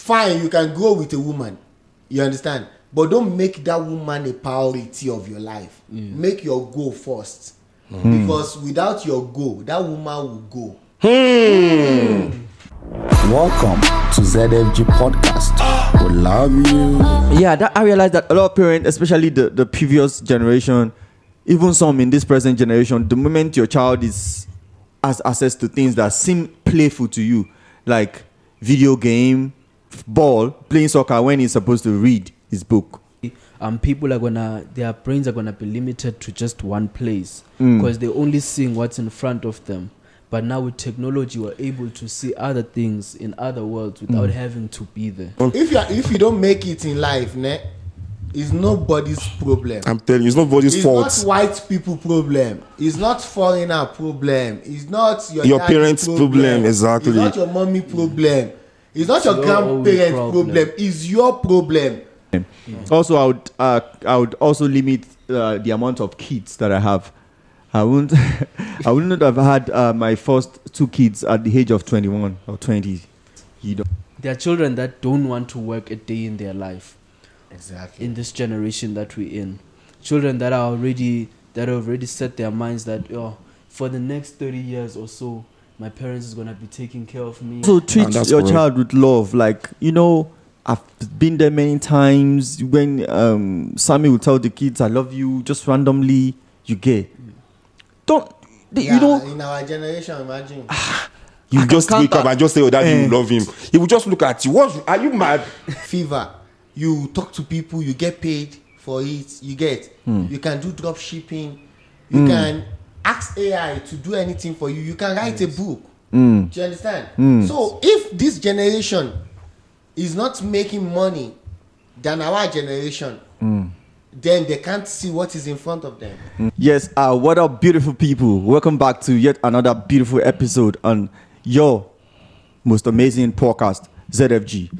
fine, you can go with a woman. You understand? But don't make that woman a priority of your life. Make your goal first. Because without your goal, that woman will go. Welcome to ZFG podcast. We love you. Yeah, that I realized that a lot of parents, especially the previous generation, even some in this present generation, the moment your child has access to things that seem playful to you, like video game, ball, playing soccer when he's supposed to read his book. People their brains are gonna be limited to just one place because they're only seeing what's in front of them. But now with technology, we're able to see other things in other worlds without having to be there. If you don't make it in life, it's nobody's problem. I'm telling you, it's nobody's fault. It's not white people problem. It's not foreigner problem. It's not your parents' problem. Exactly. It's not your mommy problem. It's not your grandparents' problem. It's your problem. Also, I would also limit the amount of kids that I have. I wouldn't have had my first 2 kids at the age of 21 or 20. There are children that don't want to work a day in their life. Exactly. In this generation that we're in, children that have already set their minds that for the next 30 years or so, my parents is gonna be taking care of me. So treat your child with love, like I've been there many times when Sammy will tell the kids, "I love you," just randomly. You get. In our generation, imagine. You just wake up and just say, "Oh, Daddy, you love him." He will just look at you. Are you mad? Fever. You talk to people, you get paid for it. You get. You can do drop shipping. You can ask AI to do anything for you. You can write a book. Do you understand? So if this generation is not making money than our generation, then they can't see what is in front of them. Yes, what up, beautiful people? Welcome back to yet another beautiful episode on your most amazing podcast, ZFG.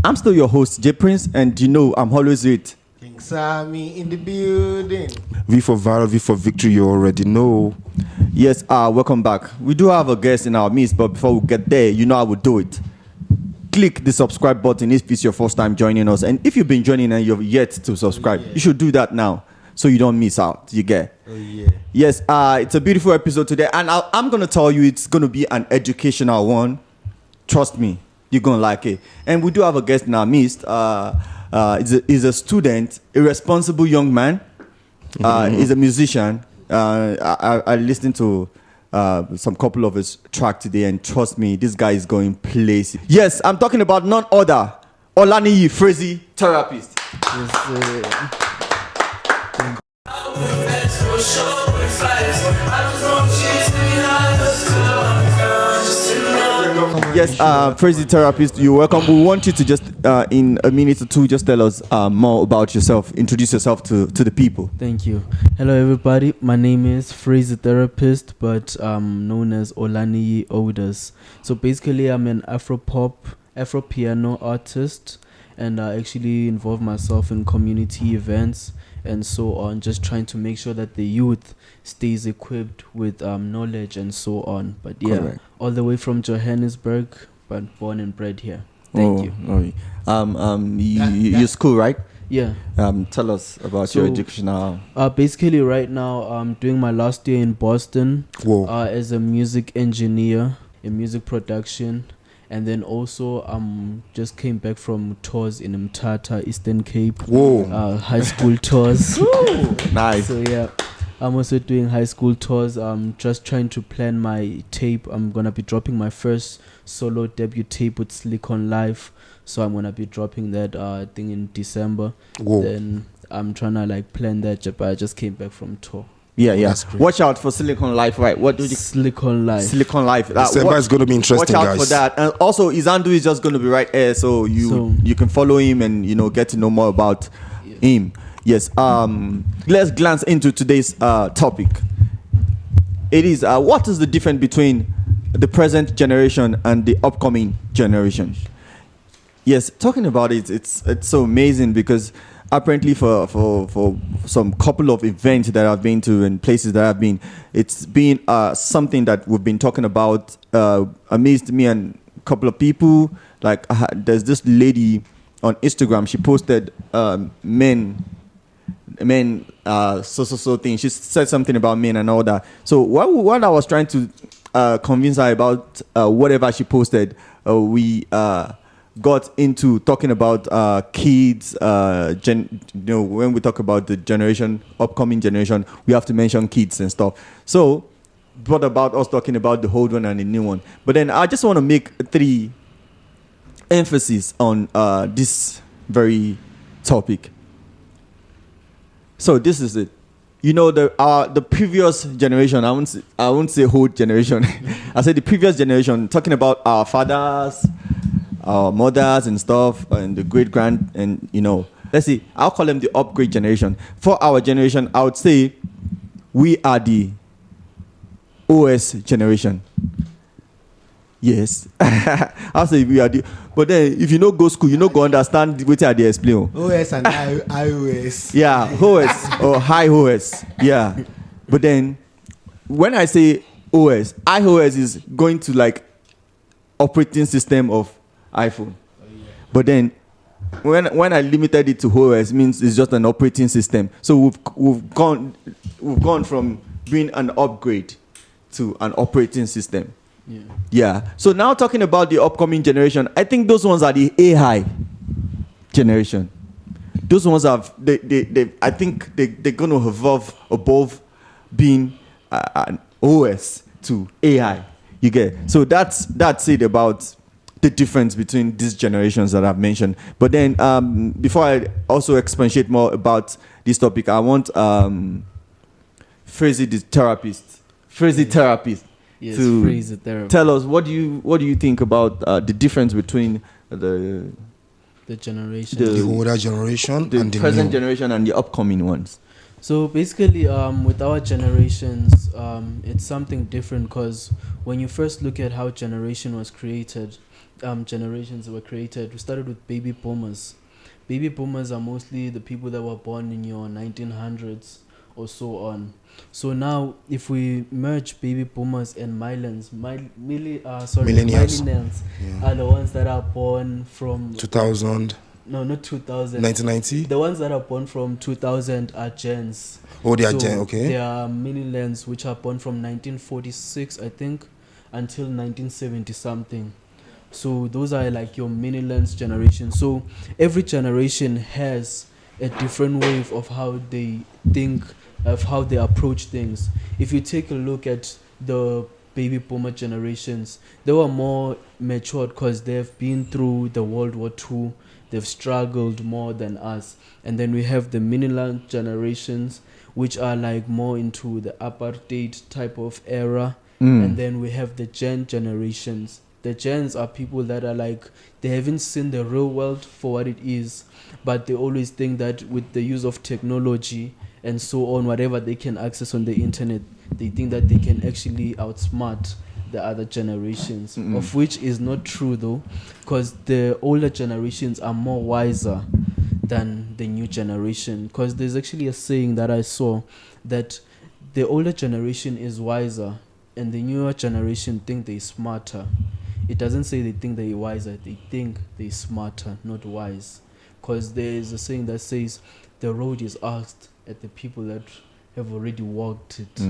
I'm still your host, J Prince, and I'm always with King Sammy in the building. V for viral, V for victory, you already know. Yes, welcome back. We do have a guest in our midst, but before we get there, I would do it. Click the subscribe button if it's your first time joining us. And if you've been joining and you've yet to subscribe, you should do that now so you don't miss out. You get? Oh, yeah. Yes, it's a beautiful episode today. And I'm going to tell you it's going to be an educational one. Trust me, you're going to like it. And we do have a guest in our midst. He's a student, a responsible young man. He's a musician. I listened to some couple of his track today, and trust me, this guy is going places. Yes, I'm talking about none other Olaniyi Frazy, therapist. Yes, Frazy therapist, you're welcome. We want you to just in a minute or two just tell us more about yourself. Introduce yourself to the people. Thank you. Hello everybody, my name is Frazy therapist, but known as Olaniyi Odas. So basically I'm an Afro piano artist, and I actually involve myself in community events and so on, just trying to make sure that the youth stays equipped with knowledge and so on. But yeah, correct. All the way from Johannesburg, but born and bred here. Thank you. Your school, right? Yeah. Tell us about your educational. Basically, right now, I'm doing my last year in Boston as a music engineer in music production. And then also, just came back from tours in Mthatha, Eastern Cape. High school tours. Nice. So yeah, I'm also doing high school tours. I'm just trying to plan my tape. I'm gonna be dropping my first solo debut tape with Silicon Life. So I'm gonna be dropping that thing in December. Then I'm trying to plan that, but I just came back from tour. Yeah. Watch out for Silicon Life, right? What do you? Silicon Life. December is going to be interesting, watch out guys. for that. And also, Izandu is just going to be right there, so you can follow him and get to know more about him. Yes. Let's glance into today's topic. It is what is the difference between the present generation and the upcoming generation? Yes, talking about it, it's so amazing because apparently for some couple of events that I've been to and places that I've been, it's been something that we've been talking about amazed me and a couple of people. Like there's this lady on Instagram, she posted men so thing. She said something about men and all that. So what I was trying to convince her about whatever she posted, we got into talking about kids. When we talk about the upcoming generation, we have to mention kids and stuff. So what about us talking about the old one and the new one? But then I just want to make 3 emphasis on this very topic. So this is it. The previous generation, I won't say whole generation. I said the previous generation, talking about our fathers, our mothers and stuff, and the great-grand, and, let's see, I'll call them the upgrade generation. For our generation, I would say we are the OS generation. Yes. I'll say we are the... But then, if you don't go school, you don't go understand what they explain. OS and iOS. Yeah, OS or high OS. Yeah. But then, when I say OS, iOS is going to like operating system of iPhone. But then, when I limited it to OS, means it's just an operating system. So we've gone from being an upgrade to an operating system. Yeah. So now talking about the upcoming generation, I think those ones are the AI generation. Those ones have I think they're going to evolve above being an OS to AI. You get? So that's it about the difference between these generations that I've mentioned. But then before I also expatiate more about this topic, I want Frazy the therapist. Yes, to tell us what do you think about the difference between the generation, the older generation, the and the present new generation, and the upcoming ones? So basically, with our generations, it's something different, because when you first look at how generations were created, we started with baby boomers. Baby boomers are mostly the people that were born in your 1900s or so on. So now, if we merge baby boomers and millennials are the ones that are born from 2000. No, not 2000. 1990. The ones that are born from 2000 are gens. Oh, they are gen. Okay. There are millennials which are born from 1946, I think, until 1970 something. So those are like your millennials generation. So every generation has a different wave of how they think, of how they approach things. If you take a look at the baby boomer generations, they were more matured because they've been through the World War II. They've struggled more than us. And then we have the millennial generations, which are like more into the apartheid type of era. And then we have the gen generations. The gens are people that are like, they haven't seen the real world for what it is, but they always think that with the use of technology and so on, whatever they can access on the internet, they think that they can actually outsmart the other generations, of which is not true though, because the older generations are more wiser than the new generation. Because there's actually a saying that I saw that the older generation is wiser and the newer generation think they're smarter. It doesn't say they think they're wiser, they think they're smarter, not wise. Because there's a saying that says the road is asked at the people that have already walked it.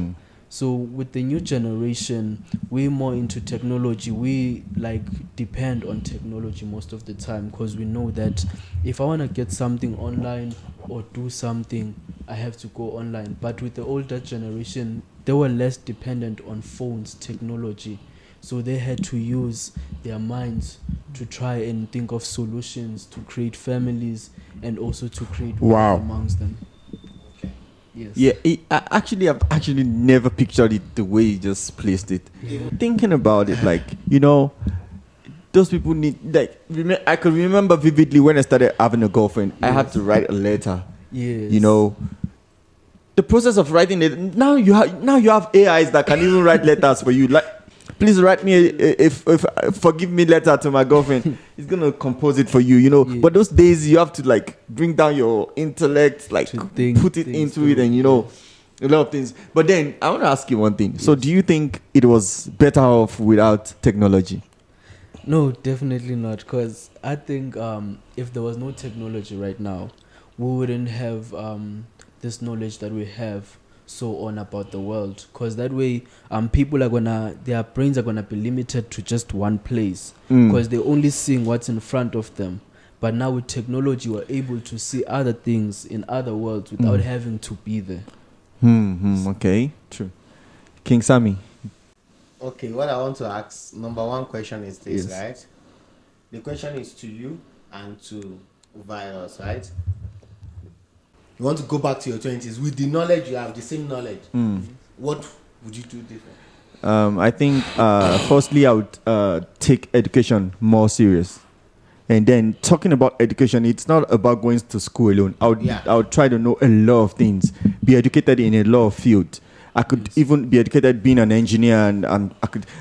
So with the new generation, we're more into technology. We like depend on technology most of the time, because we know that if I want to get something online or do something, I have to go online. But with the older generation, they were less dependent on phones, technology. So they had to use their minds to try and think of solutions to create families and also to create wealth amongst them. Yes. Yeah, I've actually never pictured it the way you just placed it. Yeah. Thinking about it, like, those people need, like, I can remember vividly when I started having a girlfriend, I had to write a letter. Yes. The process of writing it, now you have AIs that can even write letters for you. Like, please write me if forgive me letter to my girlfriend. He's gonna compose it for you, you know. Yeah. But those days you have to like bring down your intellect, like To think put it things into it, through, and you know, a lot of things. But then I want to ask you one thing. So do you think it was better off without technology? No, definitely not. Because I think if there was no technology right now, we wouldn't have this knowledge that we have so on about the world. Because that way, people are their brains are gonna be limited to just one place. Because they're only seeing what's in front of them. But now with technology, we're able to see other things in other worlds without having to be there. Okay, true. King Sammy. Okay, what I want to ask, number one question is this, Yes. right? The question is to you and to Virus, right? You want to go back to your 20s with the knowledge you have, the same knowledge. What would you do different? I think firstly I would take education more serious. And then talking about education, it's not about going to school alone. I would try to know a lot of things, be educated in a lot of fields. I could even be educated being an engineer, and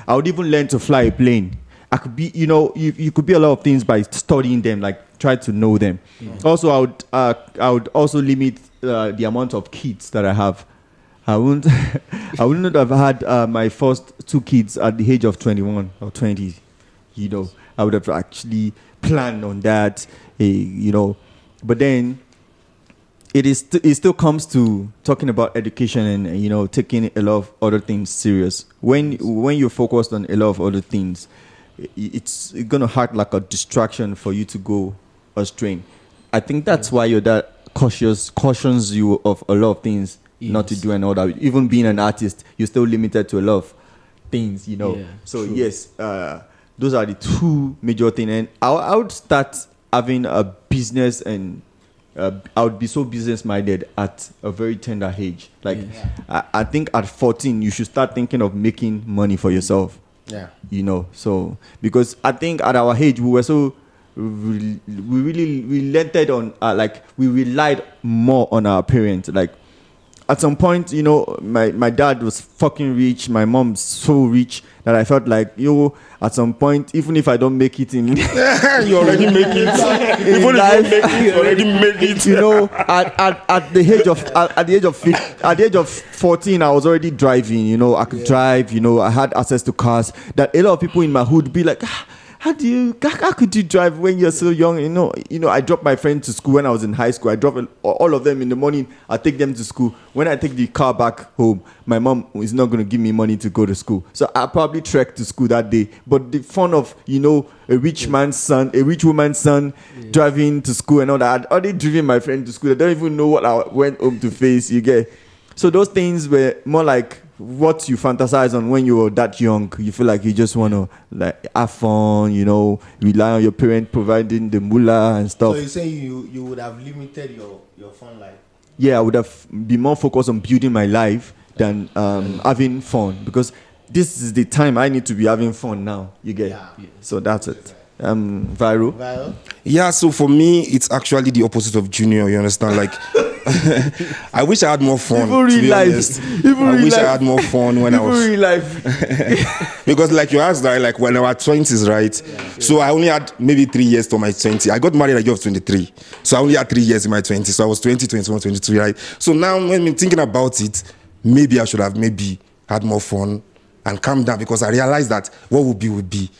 I would even learn to fly a plane. I could be, you could be a lot of things by studying them, like try to know them. Also, I would also limit the amount of kids that I have. I wouldn't have had my first 2 kids at the age of 21 or 20. I would have actually planned on that, But then it still comes to talking about education and taking a lot of other things serious. When you're focused on a lot of other things, it's gonna act like a distraction for you to go astray. I think that's why your dad cautions you of a lot of things not to do and all that. Even being an artist, you're still limited to a lot of things, So true. yes, those are the 2 major things. And I would start having a business, and I would be so business minded at a very tender age. Like I think at 14 you should start thinking of making money for yourself. Yeah. So because I think at our age we were so we really relented on we relied more on our parents. Like at some point, my dad was fucking rich, my mom's so rich that I felt like, at some point, even if I don't make it in You already make it. Even if you make it, you already made it. at the age of 14, I was already driving. I could drive. I had access to cars. That a lot of people in my hood be like, how could you drive when you're so young? I dropped my friend to school when I was in high school. I drop all of them in the morning. I take them to school. When I take the car back home, my mom is not going to give me money to go to school. So I probably trekked to school that day. But the fun of, a rich man's son, a rich woman's son driving to school and all that. I'd already driven my friend to school. I don't even know what I went home to face. You get? So those things were more like what you fantasize on when you were that young. You feel like you just want to have fun, rely on your parent providing the moolah and stuff. So you say you would have limited your fun life? Yeah, I would have been more focused on building my life than having fun, because this is the time I need to be having fun now. You get? Yeah. So that's it. Viral. Yeah, so for me, it's actually the opposite of Junior. You understand? Like, I wish I had more fun. Even to real be life. honest. Even I real wish I life. had more fun when I Even was. real life. Because like you asked, right, like when I was 20s, right? So I only had maybe 3 years to my 20. I got married at the age of 23. So I only had 3 years in my 20s. So I was 20, 21, 23, right? So now when I'm thinking about it, maybe I should have maybe had more fun and calm down, because I realized that what would be.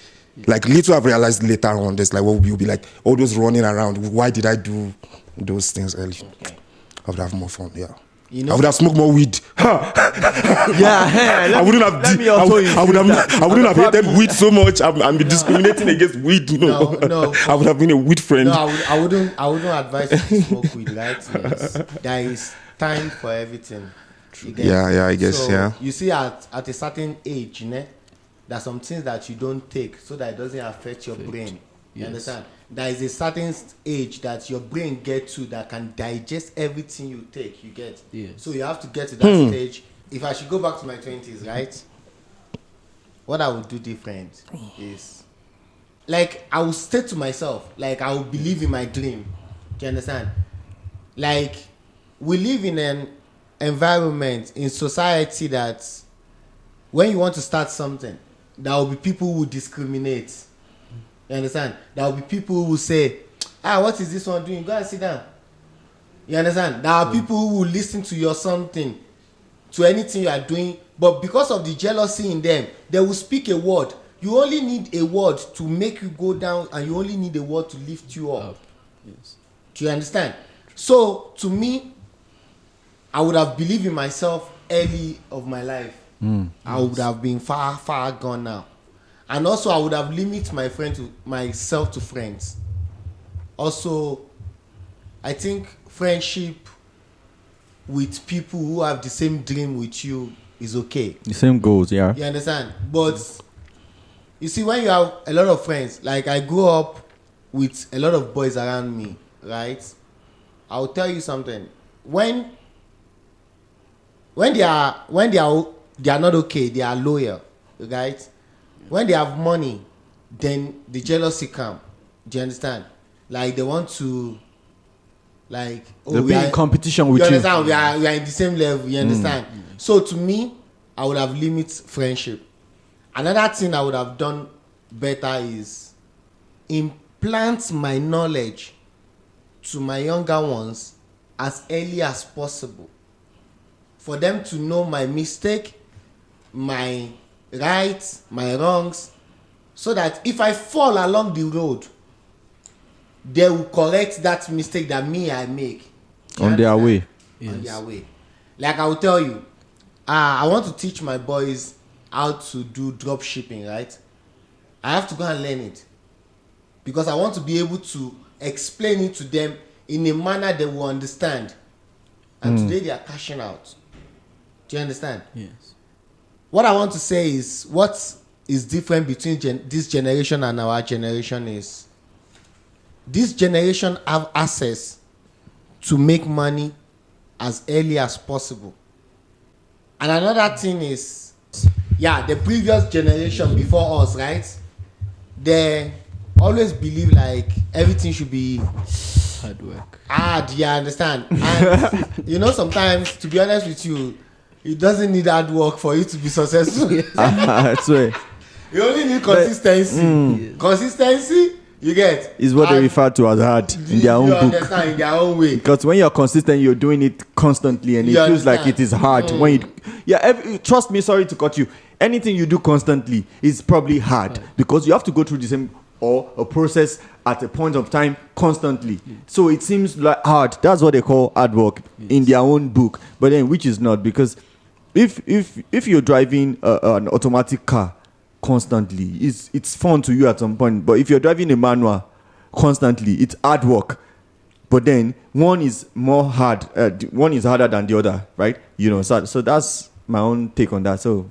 Like little I've realized later on, there's like what would be like all those running around. Why did I do those things early? Okay. I would have more fun, yeah. You I would have smoked more weed. Yeah, I wouldn't have. let me also I wouldn't have hated weed so much. I'm be discriminating against weed. No. I would have been a weed friend. No, I wouldn't advise you to smoke weed, right? Yes. There is time for everything. You get? Yeah, I guess, So, yeah. You see, at a certain age, there are some things that you don't take so that it doesn't affect your brain. You understand? There is a certain age that your brain gets to that can digest everything you take. You get? Yes. So you have to get to that stage. If I should go back to my 20s, right? What I would do different is, like, I will stay to myself. Like, I will believe in my dream. Do you understand? Like, we live in an environment, in society, that when you want to start something, there will be people who discriminate. You understand? There will be people who say, what is this one doing? Go and sit down. You understand? There are people who will listen to your something, to anything you are doing, but because of the jealousy in them, they will speak a word. You only need a word to make you go down, and you only need a word to lift you up. Yes. Do you understand? So, to me, I would have believed in myself early of my life. I would have been far, far gone now. And also, I would have limited myself to friends. Also, I think friendship with people who have the same dream with you is okay. The same goals, yeah. You understand? But you see, when you have a lot of friends, like I grew up with a lot of boys around me, right? I'll tell you something. When they are not okay, they are loyal, right? When they have money, then the jealousy come. Do you understand? Like they want to, like, They'll be in competition with you. Understand? We are in the same level. You understand? So to me, I would have limited friendship. Another thing I would have done better is implant my knowledge to my younger ones as early as possible, for them to know my mistake, my rights, my wrongs, so that if I fall along the road, they will correct that mistake that I make. On their way. On their way. Like I will tell you, I want to teach my boys how to do drop shipping, right? I have to go and learn it, because I want to be able to explain it to them in a manner they will understand. And today they are cashing out. Do you understand? Yes. What I want to say is, what is different between this generation and our generation is, this generation have access to make money as early as possible. And another thing is, the previous generation before us, right? They always believe like everything should be Hard work. hard, understand? And sometimes, to be honest with you, it doesn't need hard work for you to be successful. That's right. You only need consistency. Consistency, you get, Is what they refer to as hard in their own you book. understand, in their own way. Because when you're consistent, you're doing it constantly, and it You feels like understand? it is hard. When you, trust me, sorry to cut you. Anything you do constantly is probably hard, because you have to go through the same or a process at a point of time constantly. So it seems like hard. That's what they call hard work in their own book. But then, which is not, because if you're driving an automatic car constantly, it's fun to you at some point. But if you're driving a manual constantly, it's hard work. But then one is more hard. One is harder than the other, right? So that's my own take on that. So,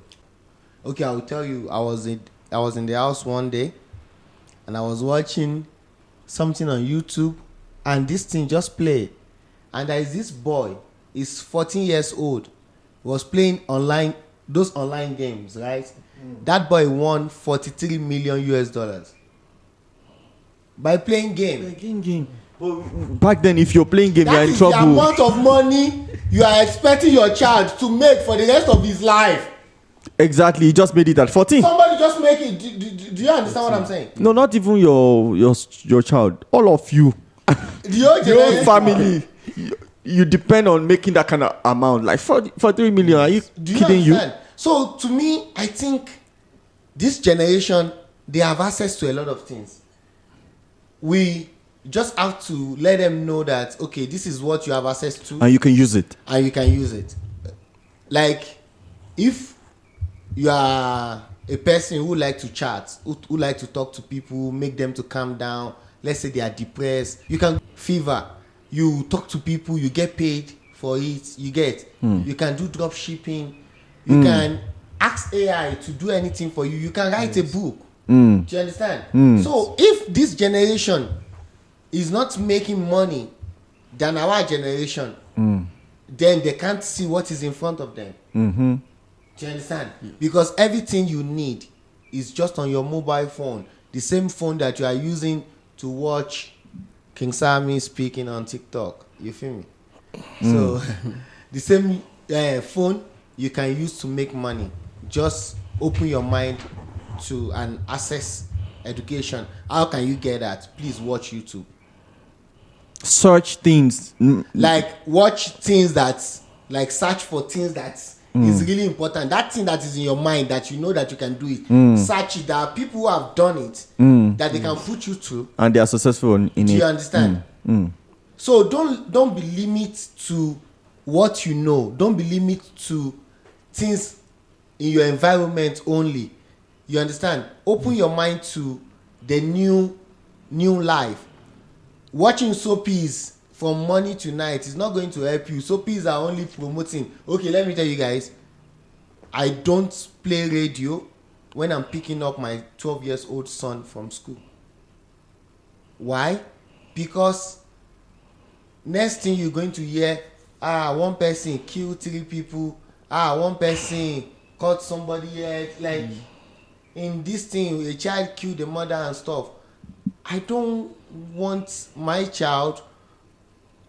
Okay, I will tell you. I was in the house one day, and I was watching something on YouTube, and this thing just played. And there is this boy. He's 14 years old. He was playing those online games, right? That boy won $43 million US by playing game. back then, if you're playing game, you're That in is the trouble. amount of money you are expecting your child to make for the rest of his life. Exactly, he just made it at 14. Somebody just make it. Do you understand what I'm saying? No, not even your child. All of you, Your your own family. You depend on making that kind of amount, like for 3 million. Are you Do you kidding you? understand? So to me, I think this generation, they have access to a lot of things. We just have to let them know that, okay, this is what you have access to, And you can use it. and you can use it. Like, if you are a person who like to chat, who like to talk to people, make them to calm down, let's say they are depressed, you can fever, you talk to people, you get paid for it, you can do drop shipping, you can ask AI to do anything for you, you can write a book. Do you understand? So if this generation is not making money than our generation, then they can't see what is in front of them. Do you understand? Because everything you need is just on your mobile phone, the same phone that you are using to watch King Sammy speaking on TikTok. You feel me? So the same phone you can use to make money. Just open your mind to and access education, how can you get that? Please watch YouTube. Search things. Like watch things that, like search for things that is really important. That thing that is in your mind that you know that you can do it. Search it. There are people who have done it that they can put you through, And they are successful in it. do you understand? So don't be limited to what you know. Don't be limited to things in your environment only. You understand? Open your mind to the new life. Watching soapies from morning to night is not going to help you. Soapies are only promoting. Okay, let me tell you guys, I don't play radio when I'm picking up my 12 years old son from school. Why? Because next thing you're going to hear, one person killed 3 people, one person cut somebody head, like in this thing a child killed the mother and stuff. I don't want my child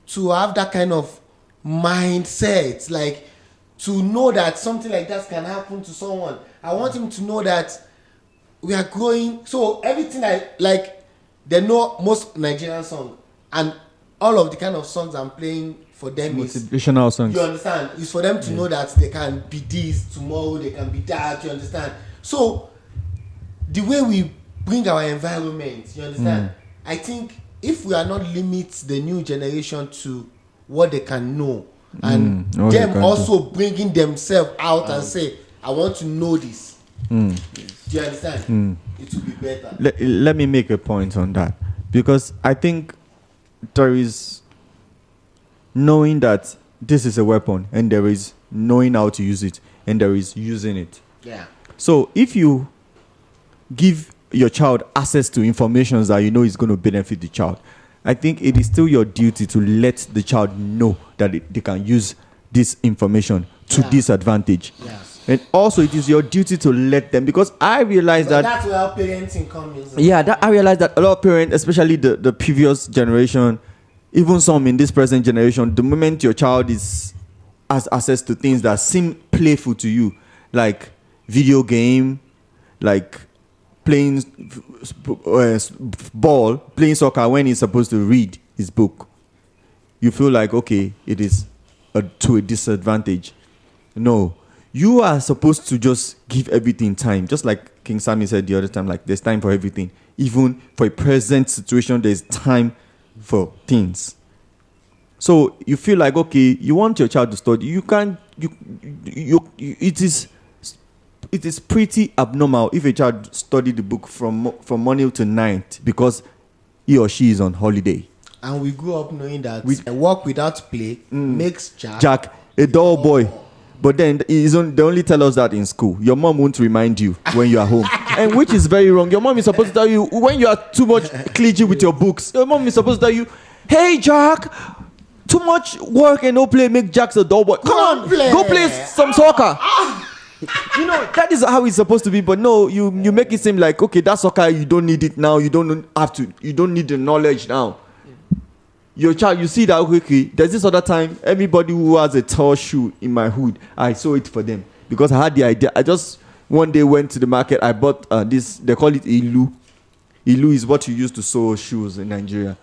to have that kind of mindset, like to know that something like that can happen to someone. I want him to know that we are growing. So everything I like, they know most Nigerian songs, and all of the kind of songs I'm playing for them is Motivational songs. you understand, it's for them to know that they can be this tomorrow, they can be that, you understand. So the way we bring our environment, you understand, I think if we are not limit the new generation to what they can know, and what they them can also bringing themselves out and say, I want to know this, do you understand, it will be better. Let me make a point on that, because I think there is knowing that this is a weapon, and there is knowing how to use it, and there is using it. Yeah. So if you give your child access to information that you know is going to benefit the child, I think it is still your duty to let the child know that they can use this information to disadvantage. Yes. And also it is your duty to let them, because I realize But that that's where our parenting comes in. yeah, that I realize that a lot of parents, especially the previous generation, even some in this present generation, the moment your child has access to things that seem playful to you, like video game, like playing ball, playing soccer when he's supposed to read his book, you feel like, okay, it is to a disadvantage. No, you are supposed to just give everything time. Just like King Sammy said the other time, like there's time for everything. Even for a present situation, there's time for things. So you feel like, okay, you want your child to study. You can't, it is pretty abnormal if a child study the book from morning to night because he or she is on holiday. And we grew up knowing that work without play makes Jack a dull boy. But then they only tell us that in school. Your mom won't remind you when you are home. And which is very wrong. Your mom is supposed to tell you when you are too much clingy with your books. Your mom is supposed to tell you, hey Jack, too much work and no play make Jack's a dull boy. Come on, go play some soccer. You know, that is how it's supposed to be. But no, you make it seem like, okay, that soccer, you don't need it now. You don't need the knowledge now. Your child, you see that, okay, there's this other time, everybody who has a tall shoe in my hood, I saw it for them because I had the idea. I just one day went to the market, I bought this, they call it ilu. Ilu is what you use to sew shoes in Nigeria.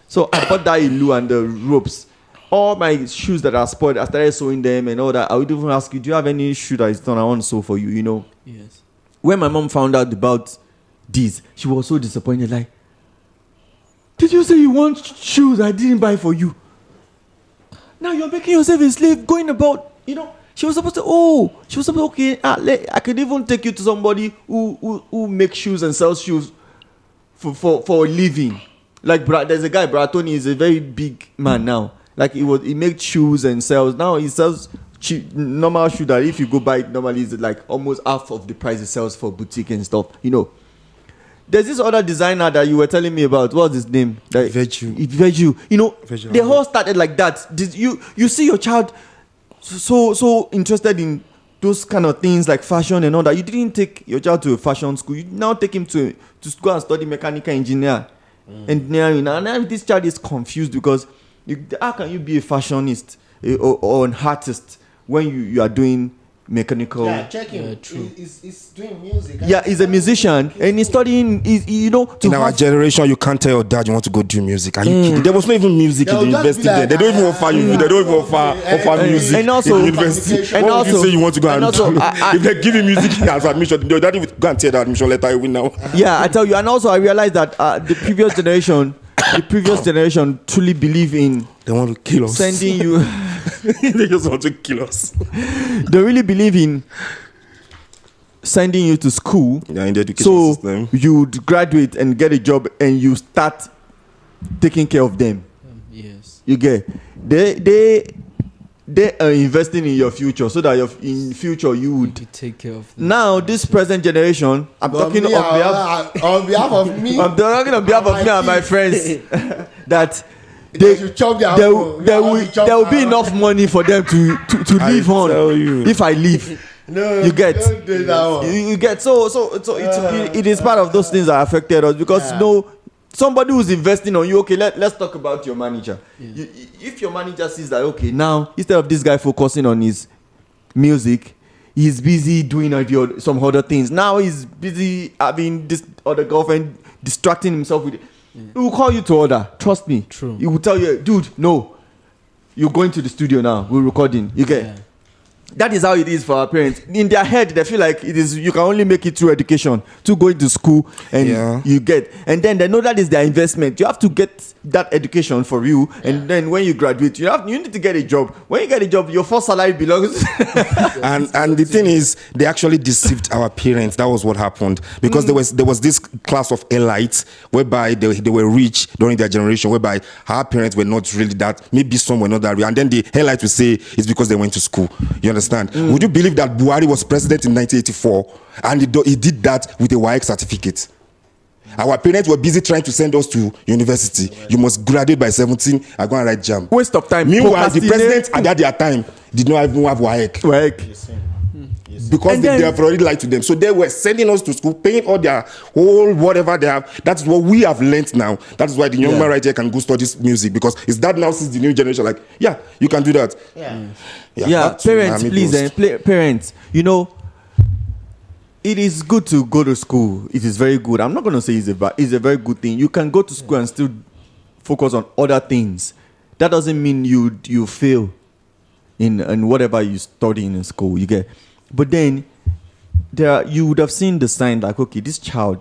So I bought that ilu and the ropes. All my shoes that are spoiled, I started sewing them and all that. I would even ask you, do you have any shoe that is done I want to sew for you, you know? Yes. When my mom found out about this, she was so disappointed, like, did you say you want shoes I didn't buy for you? Now you're making yourself a slave going about, you know. She was supposed to, okay, I could even take you to somebody who makes shoes and sells shoes for a living. Like, there's a guy, Tony, is a very big man now. Like, he makes shoes and sells. Now he sells normal shoe that if you go buy it, normally it's like almost half of the price it sells for boutique and stuff, you know. There's this other designer that you were telling me about. What's his name? Virtue. You know, they all started like that. You see your child so interested in those kind of things like fashion and all that. You didn't take your child to a fashion school. You now take him to go and study mechanical engineering. And now this child is confused because how can you be a fashionist or an artist when you are doing mechanical. Yeah, check him. Yeah, true. He's doing music. Yeah, he's a musician and he's studying. To In our have- generation, you can't tell your dad you want to go do music. Are you kidding? There was not even music in the They'll just university be like, then. They don't even offer you. They don't even offer music And also- in the university. and What would you also- say you want to go and and also, do? I- If they give you music as admission, your daddy would go and tear the admission letter away now. Yeah, I tell you, and also I realized that the previous generation truly believe in They want to kill us. sending you. They just want to kill us. They really believe in sending you to school, Yeah, in the education so system. you graduate and get a job, and you start taking care of them. Yes. You get they are investing in your future, so that in future you would. To take care of them. Now, this present generation, I'm talking on behalf. on behalf of me. I'm talking on behalf of me and my friends that They should chop their there, own. there will be enough money for them to I live on tell you. if I leave. No, You get. don't do that one. You get so it is part of those things that affected us because Yeah. somebody who's investing on you. Okay, let's talk about your manager. If your manager sees that, okay, now instead of this guy focusing on his music, he's busy doing some other things. Now he's busy having this other girlfriend, distracting himself with it. He will call you to order. Trust me. True. He will tell you, dude, no, you're going to the studio now. We're recording. You get. Yeah. That is how it is for our parents. In their head, they feel like it is. You can only make it through education, to going to school, and you get. And then they know that is their investment. You have to get that education for you, and then when you graduate, you need to get a job. When you get a job, your first salary belongs. And the thing is, they actually deceived our parents. That was what happened because there was this class of elites whereby they were rich during their generation, whereby our parents were not really that. Maybe some were not that real, and then the elites will say it's because they went to school. You understand? Would you believe that Buhari was president in 1984 and he did that with a WAEC certificate? Our parents were busy trying to send us to university. You must graduate by 17 and go and write JAM. Waste of time. Meanwhile, the president at their time did not even have WAEC. Because And they then- have already lied to them. So they were sending us to school, paying all their whole whatever they have. That's what we have learnt now. That is why the young man right here can go study music, because it's that now since the new generation, like, yeah, you can do that. Yeah. back to Parents, Miami please, Ghost. parents, it is good to go to school. It is very good. I'm not going to say it's a very good thing. You can go to school and still focus on other things. That doesn't mean you fail in whatever you study in school. You get, but then you would have seen the sign like, okay, this child,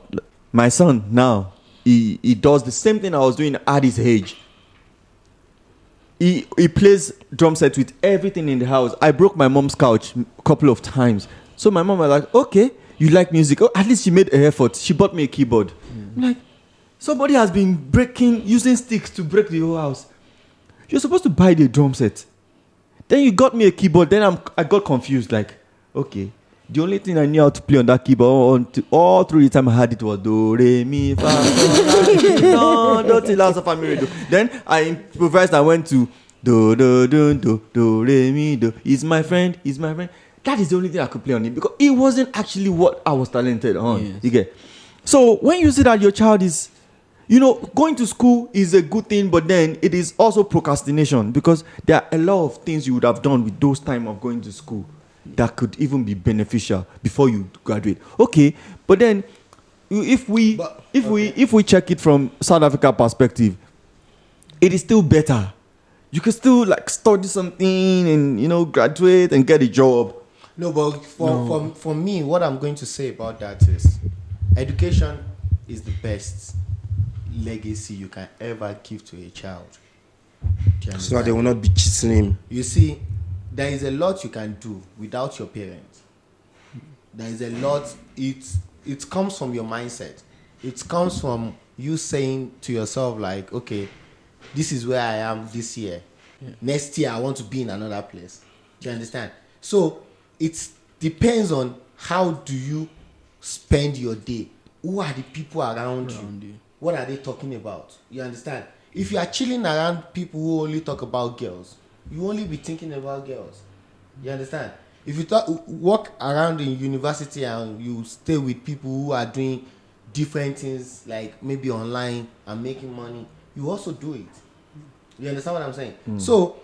my son now, he does the same thing I was doing at his age. He plays drum set with everything in the house. I broke my mom's couch a couple of times. So my mom was like, okay, you like music. Oh, at least she made an effort. She bought me a keyboard. I'm like, somebody has been using sticks to break the whole house. You're supposed to buy the drum set. Then you got me a keyboard. Then I got confused. Like, okay, the only thing I knew how to play on that keyboard all through the time I had it was do, re, mi, fa, no, do, ti, la, so, fa, mi, re, do. Then I improvised. I went to do, re, mi, do. He's my friend. That is the only thing I could play on it because it wasn't actually what I was talented on. Yes. You get? So when you see that your child is, going to school is a good thing, but then it is also procrastination because there are a lot of things you would have done with those time of going to school that could even be beneficial before you graduate. Okay, but then if we check it from South Africa perspective, it is still better. You can still like study something and graduate and get a job. No, but for me, what I'm going to say about that is education is the best legacy you can ever give to a child. Do you So that they understand? will not be cheating him. You see, there is a lot you can do without your parents. There is a lot. It comes from your mindset. It comes from you saying to yourself like, okay, this is where I am this year. Yeah. Next year I want to be in another place. Do you understand? So it depends on how do you spend your day. Who are the people around you? What are they talking about? You understand? If you are chilling around people who only talk about girls, you only be thinking about girls. You understand? If you walk around in university and you stay with people who are doing different things, like maybe online and making money, you also do it. You understand what I'm saying? So,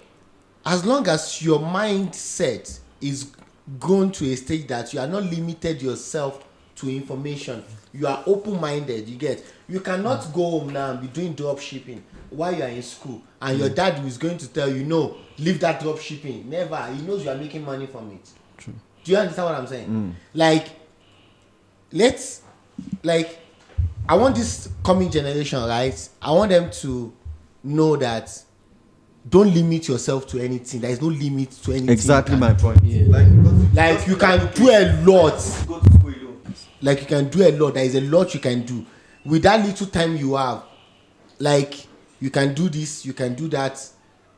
as long as your mindset is grown to a stage that you are not limited yourself to information. You are open-minded. You get. You cannot go home now and be doing drop shipping while you are in school, and your dad is going to tell you, no, leave that drop shipping. Never. He knows you are making money from it. True. Do you understand what I'm saying? Like, I want this coming generation, right? I want them to know that don't limit yourself to anything. There is no limit to anything. Exactly my point. Yeah. Like you can do a lot. Go to school alone. Like you can do a lot. There is a lot you can do with that little time you have. Like you can do this, you can do that,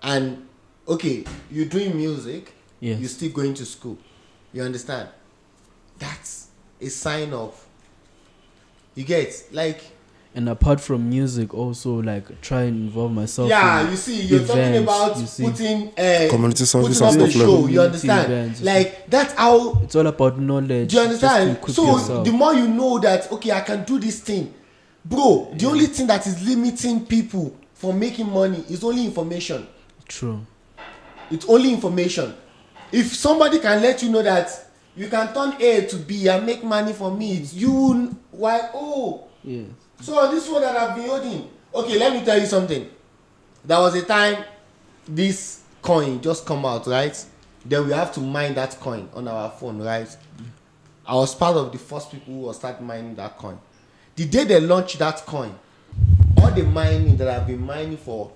and okay, you're doing music. Yes. You're still going to school. You understand? That's a sign of. You get like. And apart from music, also like try and involve myself. Yeah, in you see, you're talking events, about you see. putting Community service putting and on a stuff show. like You understand? events, you Like that's how. It's all about knowledge. Do you understand? Just to So equip yourself. the more you know that okay, I can do this thing, bro. The only thing that is limiting people from making money is only information. True. It's only information. If somebody can let you know that you can turn A to B and make money from it, you why Yes. So this one that I've been holding. Okay, let me tell you something. There was a time this coin just come out, right? Then we have to mine that coin on our phone, right? I was part of the first people who will start mining that coin. The day they launched that coin, all the mining that I've been mining for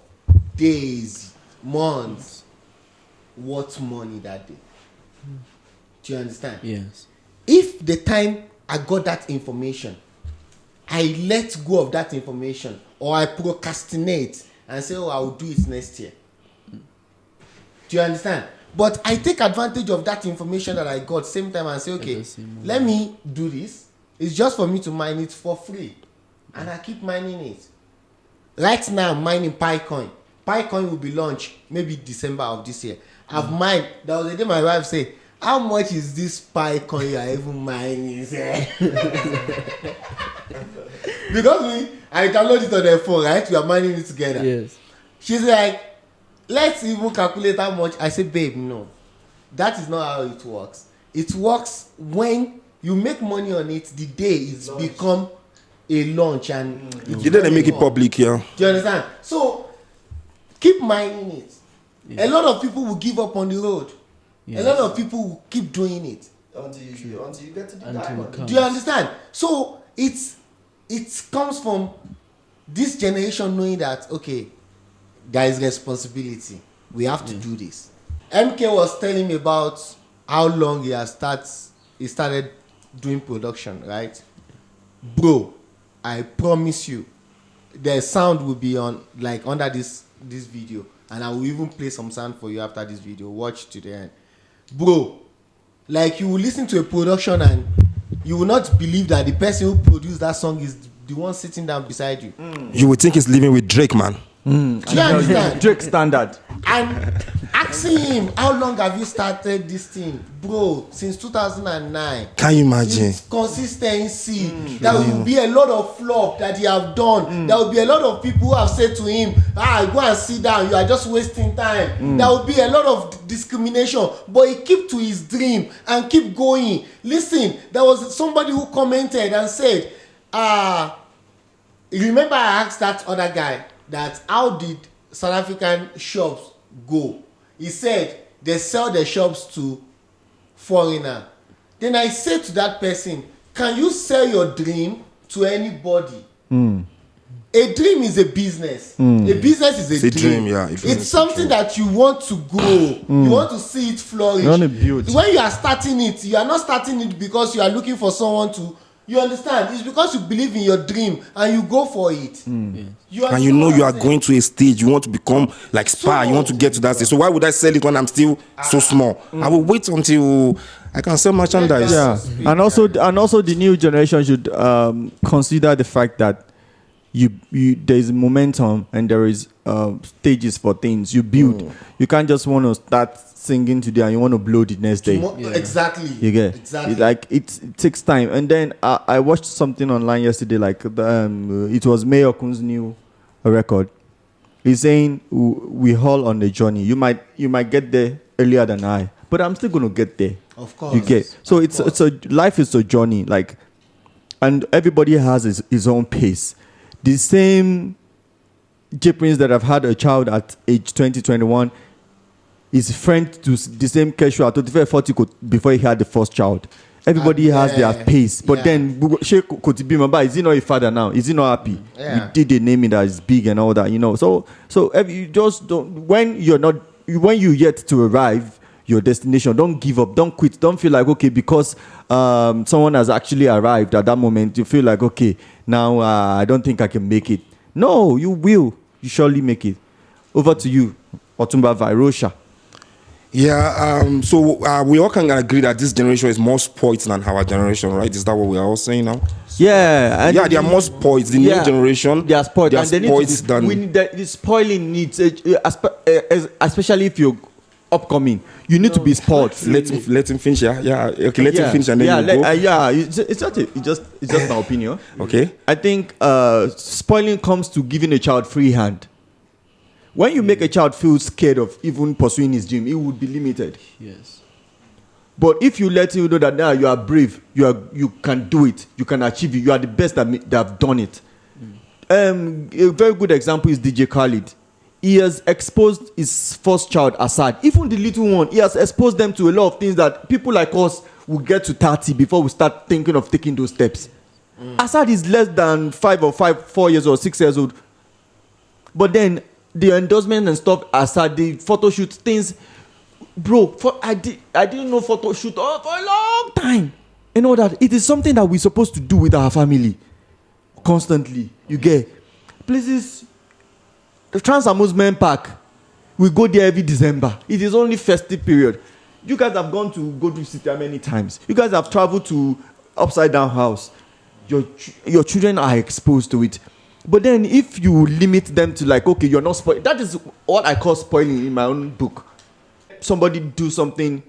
days, months, worth money that day. Do you understand? Yes. If the time I got that information, I let go of that information, or I procrastinate and say, oh, I will do it next year. Do you understand? But I take advantage of that information that I got same time and say, okay, let me do this. It's just for me to mine it for free. And I keep mining it. Right now, I'm mining PiCoin. PiCoin will be launched maybe December of this year. I've mined. There was a day my wife said, how much is this PiCoin you are even mining? Because I download it on the phone, right? We are mining it together. Yes. She's like, let's even calculate how much. I said, babe, no. That is not how it works. It works when you make money on it the day it's become a launch and You didn't make it public, yeah. Do you understand? So keep mining it. A lot of people will give up on the road. A lot of people will keep doing it Until you get to the Until diamond. it comes. do you understand? So it comes from this generation knowing that okay, there is responsibility. We have to do this. MK was telling me about how long he started doing production, right? Bro, I promise you, the sound will be on like under this video, and I will even play some sound for you after this video. Watch to the end, bro. Like you will listen to a production and you will not believe that the person who produced that song is the one sitting down beside you. You would think he's living with Drake, man. Do you understand? Drake standard. And asking him, how long have you started this thing? Bro, since 2009. Can you imagine? It's consistency. There will be a lot of flop that he have done. There will be a lot of people who have said to him, go and sit down, you are just wasting time. There will be a lot of discrimination, but he keep to his dream and keep going. Listen, there was somebody who commented and said, remember I asked that other guy that how did South African shops go? He said they sell their shops to foreigner. Then I said to that person, can you sell your dream to anybody? A dream is a business. A business is It's a a dream. dream, yeah. It's something that you want to grow. You want to see it flourish. You want to build. When you are starting it, you are not starting it because you are looking for someone to. You understand? It's because you believe in your dream and you go for it. You And you know you are going to a stage, you want to become like Spa, you want to get to that stage. So why would I sell it when I'm still so small? I will wait until I can sell merchandise. Yeah, and also the new generation should consider the fact that you there is momentum and there is stages for things you build. You can't just want to start singing today and you want to blow the next day. Exactly. You get exactly. it takes time. And then I watched something online yesterday. Like it was Mayor Kun's new record. He's saying we all on the journey. You might get there earlier than I, but I'm still gonna get there. Of course. You get. So Of it's course. a life is a journey, like, and everybody has his own pace. The same Japanese that have had a child at age 20, 21 is friend to the same casual at 35, 40 before he had the first child. Everybody has their pace, but then Sheikh Kotibimaba, is he not a father now? Is he not happy? Yeah. We did a naming that is big and all that, you know. So you just don't, when you yet to arrive your destination, don't give up, don't quit, don't feel like, okay, because someone has actually arrived at that moment, you feel like, okay, now I don't think I can make it. No, you will. You surely make it. Over to you, Otumba Vairosha. Yeah, so we all can agree that this generation is more spoiled than our generation, right? Is that what we are all saying now? Yeah, and They are more spoiled. The new generation, they are spoiled, and they need to than the spoiling needs, especially if you're upcoming. You need to be spoiled. Let him finish. Yeah. Okay, let him finish and then you go. It's just my opinion. Okay. I think spoiling comes to giving a child free hand. When you make a child feel scared of even pursuing his dream, he would be limited. Yes. But if you let him know that now you are brave, you can do it, you can achieve it, you are the best that have done it. A very good example is DJ Khaled. He has exposed his first child, Assad. Even the little one, he has exposed them to a lot of things that people like us will get to 30 before we start thinking of taking those steps. Assad is less than 4 years or 6 years old. But then the endorsement and stuff, Assad, the photo shoot things, bro. I didn't know photo shoot for a long time. You know that it is something that we're supposed to do with our family constantly. You get places. The Trans Amusement Park, we go there every December. It is only festive period. You guys have gone to go to City many times. You guys have traveled to Upside Down House. Your children are exposed to it. But then if you limit them to like, okay, you're not spoiling. That is what I call spoiling in my own book. Somebody do something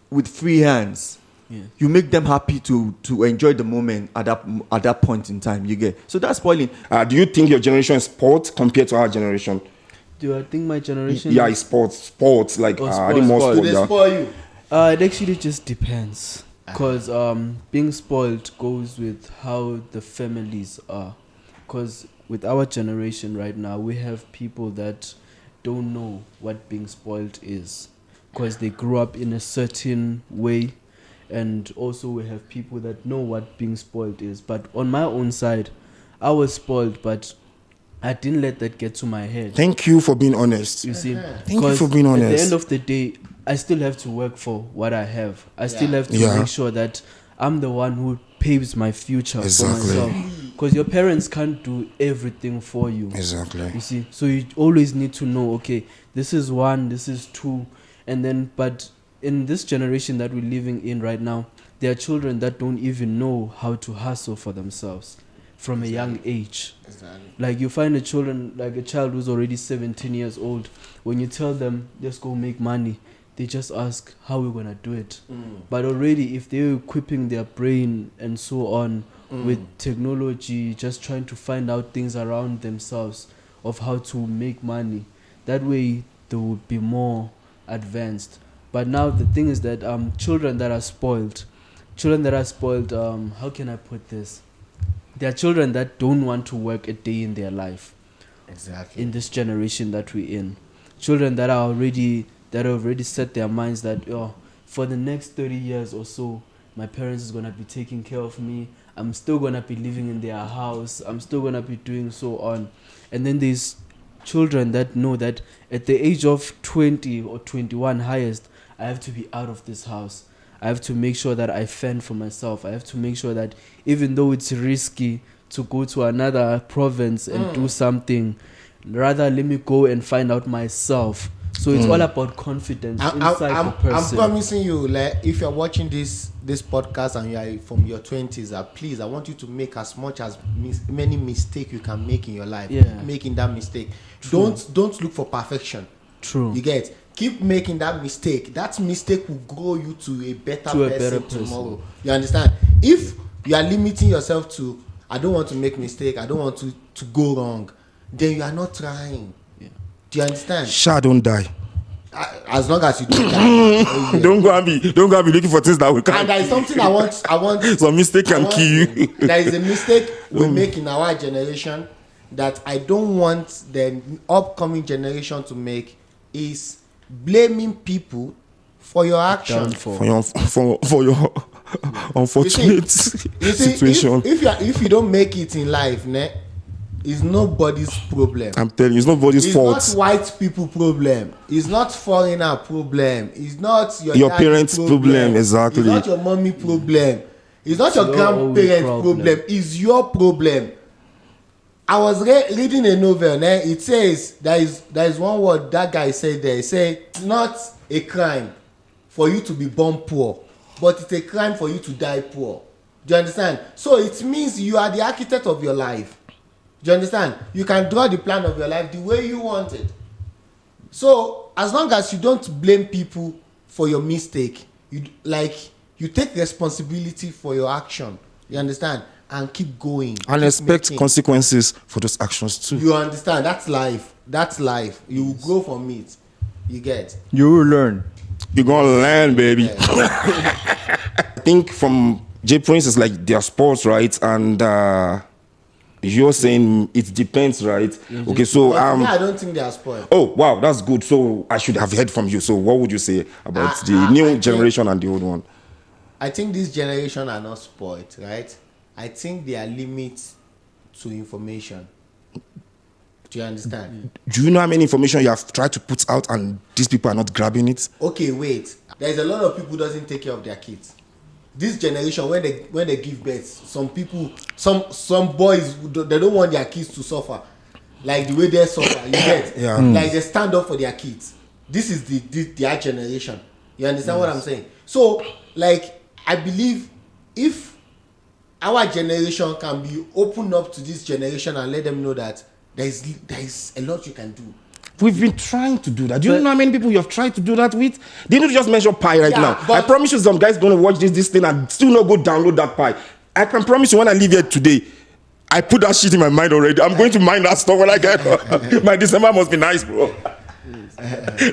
with free hands. Yeah. You make them happy to enjoy the moment at that point in time. You get. So that's spoiling. Do you think your generation is spoiled compared to our generation? Do I think my generation? Yeah, it's sports. Like, I think more Do spoiled. they Yeah. spoil you? It actually just depends. Because being spoiled goes with how the families are. Because with our generation right now, we have people that don't know what being spoiled is. Because they grew up in a certain way. And also we have people that know what being spoiled is. But on my own side, I was spoiled, but I didn't let that get to my head. Thank you for being honest. You see, Thank you for being At the honest. end of the day, I still have to work for what I have. I still have to Yeah. make sure that I'm the one who paves my future Exactly. for myself. Because your parents can't do everything for you. Exactly. You see, so you always need to know, okay, this is 1, this is 2, and then, but in this generation that we're living in right now, there are children that don't even know how to hustle for themselves from a young age. Exactly. Like you find a child who's already 17 years old. When you tell them, let's go make money, they just ask, how are we going to do it? But already, if they're equipping their brain and so on with technology, just trying to find out things around themselves of how to make money, that way they will be more advanced. But now the thing is that children that are spoiled, how can I put this? There are children that don't want to work a day in their life. Exactly. In this generation that we're in, children that have already set their minds that for the next 30 years or so, my parents is gonna be taking care of me. I'm still gonna be living in their house. I'm still gonna be doing so on. And then there's children that know that at the age of 20 or 21 highest, I have to be out of this house. I have to make sure that I fend for myself. I have to make sure that even though it's risky to go to another province and do something, rather let me go and find out myself. So it's all about confidence inside the person. I'm promising you, like, if you're watching this podcast and you are from your 20s, please, I want you to make as much as many mistakes you can make in your life. Yeah. Making that mistake. True. Don't look for perfection. True. You get. Keep making that mistake. That mistake will grow you to a better person tomorrow. You understand? If you are limiting yourself to, I don't want to make mistake, I don't want to go wrong, then you are not trying. Yeah. Do you understand? Sha don't die. as long as you do that. Don't go and be looking for things that will come. And there is something I want. Some mistake can kill you. There is a mistake we make in our generation that I don't want the upcoming generation to make, is blaming people for your action. For your unfortunate situation. If you don't make it in life, it's nobody's problem. I'm telling you, it's nobody's fault. It's not white people problem. It's not foreigner problem. It's not your parents' problem. Exactly. It's not your mommy problem. It's not your grandparents' problem. It's your problem. I was reading a novel. It says there is one word that guy said there. He said it's not a crime for you to be born poor, but it's a crime for you to die poor. Do you understand? So it means you are the architect of your life. Do you understand? You can draw the plan of your life the way you want it. So as long as you don't blame people for your mistake, you take responsibility for your action. You understand? And keep going. And expect consequences for those actions too. You understand? That's life. That's life. You will grow from it. You get? You will learn. You're gonna learn, baby. Yeah. I think from J Prince is like their sports, right? And you're saying it depends, right? Mm-hmm. Okay, so I don't think they are spoiled. Oh wow, that's good. So I should have heard from you. So what would you say about the new generation and the old one? I think this generation are not spoiled, right? I think there are limits to information. Do you understand? Do you know how many information you have tried to put out and these people are not grabbing it? Okay, wait. There's a lot of people who doesn't take care of their kids. This generation, when they give birth, some people, some boys, they don't want their kids to suffer like the way they suffer. You get? Yeah. Like they stand up for their kids. This is their generation. You understand what I'm saying? So, like, I believe if our generation can be open up to this generation and let them know that there is a lot you can do. We've been trying to do that. Do you know how many people you have tried to do that with? They need to just mention pie right now. I promise you some guys going to watch this thing and still not go download that pie. I can promise you when I leave here today, I put that shit in my mind already. I'm going to mine that stuff when I get home. My December must be nice, bro.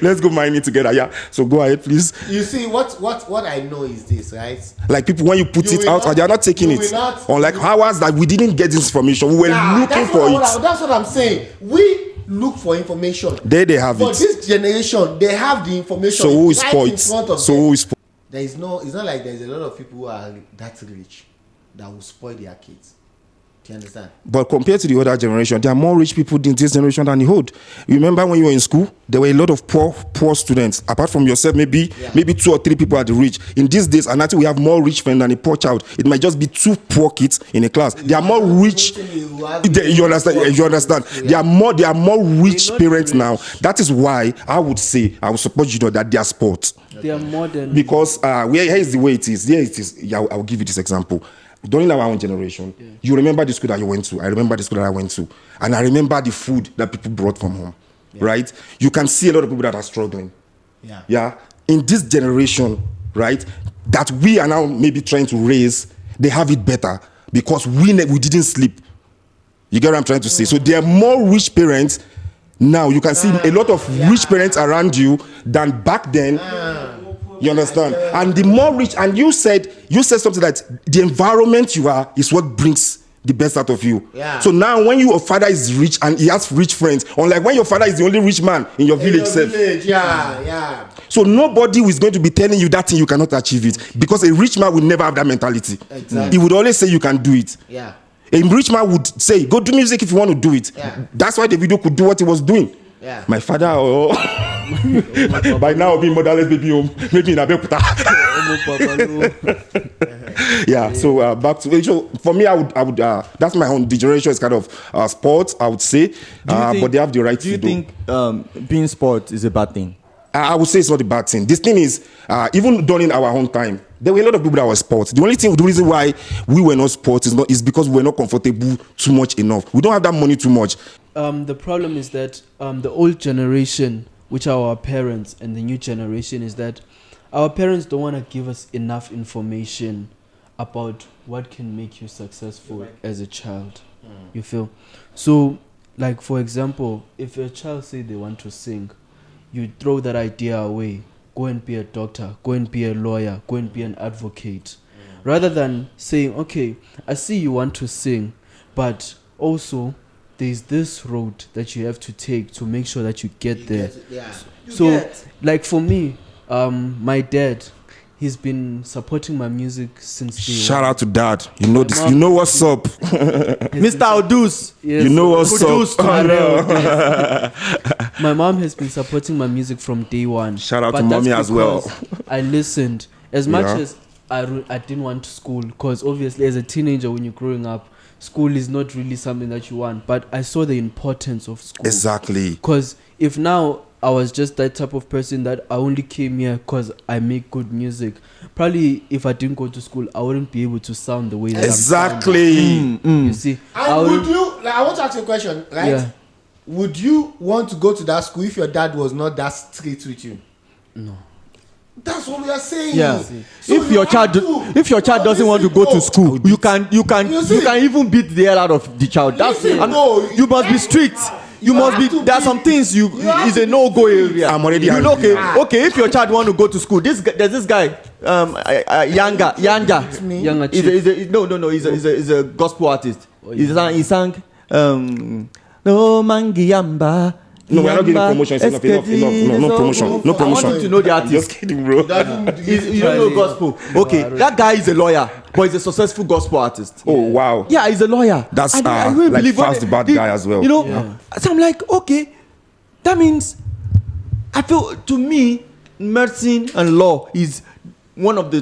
Let's go mine it together. Yeah. So go ahead, please. You see, what I know is this, right? Like people, when you put it out, and they are not taking it. Or like hours that we didn't get this information. We were looking for it. That's what I'm saying. We look for information. There they have it. For this generation, they have the information. So who is right spoiled? in front of So them. who is spoiled? It's not like there's a lot of people who are that rich that will spoil their kids. Do you understand? But compared to the other generation, there are more rich people in this generation than the old. Remember when you were in school, there were a lot of poor students. Apart from yourself, maybe 2 or 3 people are the rich. In these days, and actually we have more rich friends than a poor child. It might just be 2 poor kids in a class. There are more rich. You understand? You understand? There are more rich parents now. That is why I would support you that they are sports. They are more than because here is the way it is. Here it is. Yeah, I'll give you this example. During our own generation, you remember the school that you went to. I remember the school that I went to. And I remember the food that people brought from home. Right? You can see a lot of people that are struggling. Yeah. In this generation, right, that we are now maybe trying to raise, they have it better because we didn't sleep. You get what I'm trying to say? So there are more rich parents now. You can see a lot of rich parents around you than back then. You understand? And the more rich, and you said something that the environment you are is what brings the best out of you. Yeah. So now when your father is rich and he has rich friends, unlike when your father is the only rich man in your village. Yeah. So nobody is going to be telling you that thing you cannot achieve it. Because a rich man will never have that mentality. Exactly. He would always say you can do it. Yeah. A rich man would say, go do music if you want to do it. Yeah. That's why the video could do what he was doing. Yeah. My father, by now being motherless baby home, maybe in Abeokuta. Yeah. So back to so for me, I would. That's my own. The generation is kind of sports, I would say, but they have the right to do. Do you think being sport is a bad thing? I would say it's not a bad thing. This thing is, even during our own time, there were a lot of people that were sports. The reason why we were not sports is because we were not comfortable too much enough. We don't have that money too much. The problem is that the old generation, which are our parents, and the new generation is that our parents don't want to give us enough information about what can make you successful as a child. You feel? So, like for example, if a child say they want to sing, you throw that idea away. Go and be a doctor, go and be a lawyer, go and be an advocate. Rather than saying, okay, I see you want to sing, but also there's this road that you have to take to make sure that you get there. So, like for me, my dad, he's been supporting my music since day Shout one. out to dad. You know this. You know what's up. Mr. Odus. Yes. You know what's Kudus up. to Arel. My mom has been supporting my music from day one. Shout out But to that's mommy as well. because I listened as much Yeah. as I didn't want school, because obviously as a teenager when you're growing up, school is not really something that you want. But I saw the importance of school. Exactly. Because if now I was just that type of person that I only came here because I make good music, probably if I didn't go to school, I wouldn't be able to sound the way that Exactly. I'm sounding. You see, And would you, like, I want to ask you a question, right? Yeah. Would you want to go to that school if your dad was not that strict with you? No. That's what we are saying. Yeah. So If you your have child, to. if your child No, doesn't want to listen, go to no. school, you can You see? even beat the hell out of the child. That's Listen, no, you must be strict. You must have be. to There are be- some things you have is to a be no-go strict. area. I'm already You know, angry. okay. If your child want to go to school, there's this guy, Yanga. Younger No. He's a gospel artist. He sang No Mangiamba. No, we're not giving promotion. It's enough. No promotion. No I promotion. want you to know the I'm just artist. kidding, bro. You don't know gospel. Okay, that guy is a lawyer, but he's a successful gospel artist. Oh wow. Yeah, he's a lawyer. That's, I really like believe Fast the bad guy as well. You know, Yeah. so I'm like, okay, that means I feel to me, medicine and law is one of the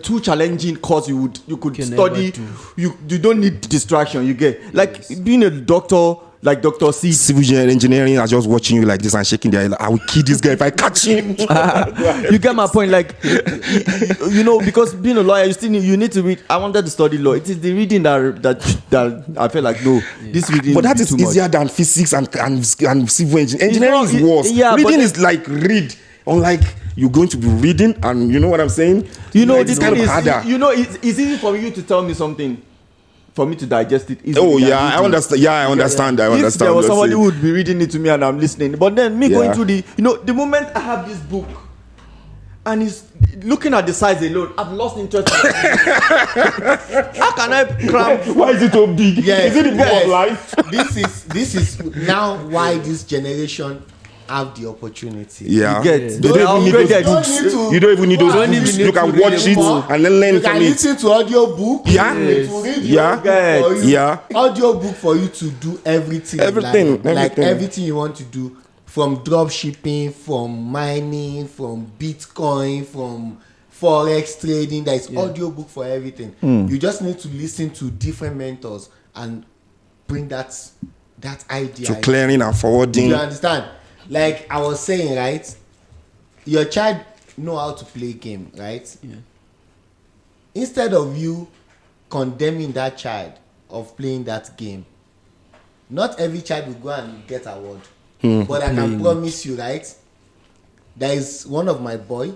two challenging courses you could Can study. never do. You don't need distraction. You get like being a doctor, like Dr. C. Civil engineering are just watching you like this and shaking their head. Like, I will kill this guy if I catch him. You get my point, like you know, because being a lawyer, you need to read. I wanted to study law. It is the reading that I feel like no, this reading. But that will is be too easier much. than physics and civil engineering. Engineering is worse. Yeah, but reading then- is like read. Unlike you're going to be reading, and you know what I'm saying. You know, like, the it's thing kind of is, harder. you know, it's easy for you to tell me something, for me to digest it. Easily Oh than yeah, I reading. understand. Yeah, I understand. I If understand. there was Let's somebody say. who would be reading it to me and I'm listening, but then me going Yeah. through the moment I have this book, and it's looking at the size alone, I've lost interest. How can I cram? Why is it so big? Yes, Is it the book yes. of life? This is now why this generation have the opportunity. Yeah. You get They those don't even need upgraded those books. books. You don't even need those Don't books. even You can need watch to it read and then learn You from can it. listen to audio book. Yeah. It will read Yeah. your book for you. Yeah. Audio book for you to do everything. Everything, Like everything. everything you want to do, from drop shipping, from mining, from Bitcoin, from forex trading. There is audio book for everything. You just need to listen to different mentors and bring that idea To clearing and forwarding. You understand? Like I was saying, right? Your child know how to play game, right? Yeah. Instead of you condemning that child of playing that game, not every child will go and get award. But I can promise you, right? There is one of my boy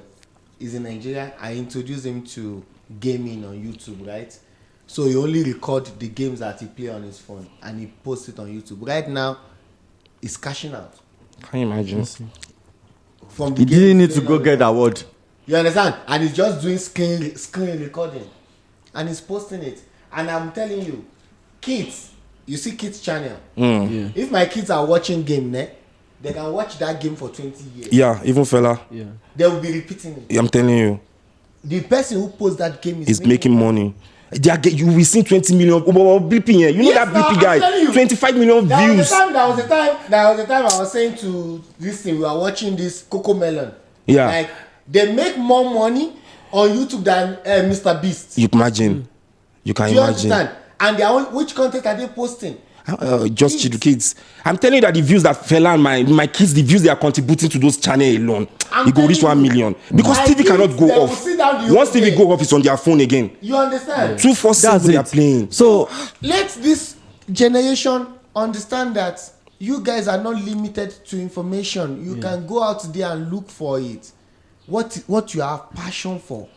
is in Nigeria. I introduced him to gaming on YouTube, right? So he only record the games that he play on his phone and he posts it on YouTube. Right now, he's cashing out. Can you imagine? From the You game didn't need he's to playing go on get the phone. award. You understand? And he's just doing screen recording, and he's posting it. And I'm telling you, kids, you see kids channel. Yeah. If my kids are watching game, they can watch that game for 20 years. Yeah, even fella. Yeah. They will be repeating it. I'm telling you, The person who posts that game is making money. You will see 20 million. Bleeping here. You know Yes, that now, bleeping I'm guy. telling you. 25 million There views. was a time I was saying to this thing, we were watching this Coco Melon. Yeah. Like, they make more money on YouTube than Mr. Beast. You imagine. You can Do you imagine. understand? And they are which content are they posting? Just chill kids. I'm telling you that the views that fella and my kids, the views they are contributing to those channels alone, I'm you go reach telling 1 you, million. Because my TV kids, cannot they go will off. sit down the Once whole TV day. go off, it's on their phone again. You understand? 247 That's they are it. playing. So Let this generation understand that you guys are not limited to information. You can go out there and look for it. What you have passion for,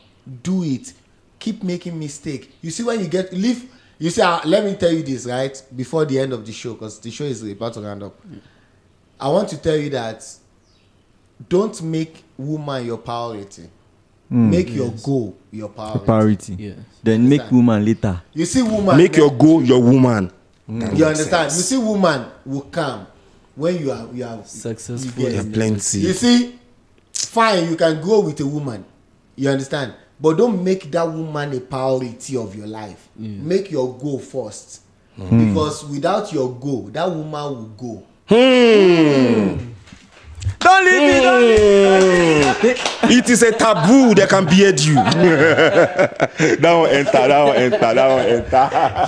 do it. Keep making mistake. You see when you get leave. You see, let me tell you this right before the end of the show, because the show is about to round up. I want to tell you that don't make woman your priority. Make your goal your priority. Priority. Yes. Then make Understand? woman later. You see woman. Make your goal your woman. You understand? You see woman will come when you are Successful. you There are get- plenty. You see, fine, you can go with a woman. You understand? But don't make that woman a priority of your life. Make your goal first. Because without your goal, that woman will go. Don't leave me. Don't leave me. It is a taboo that can beard you. That one enter.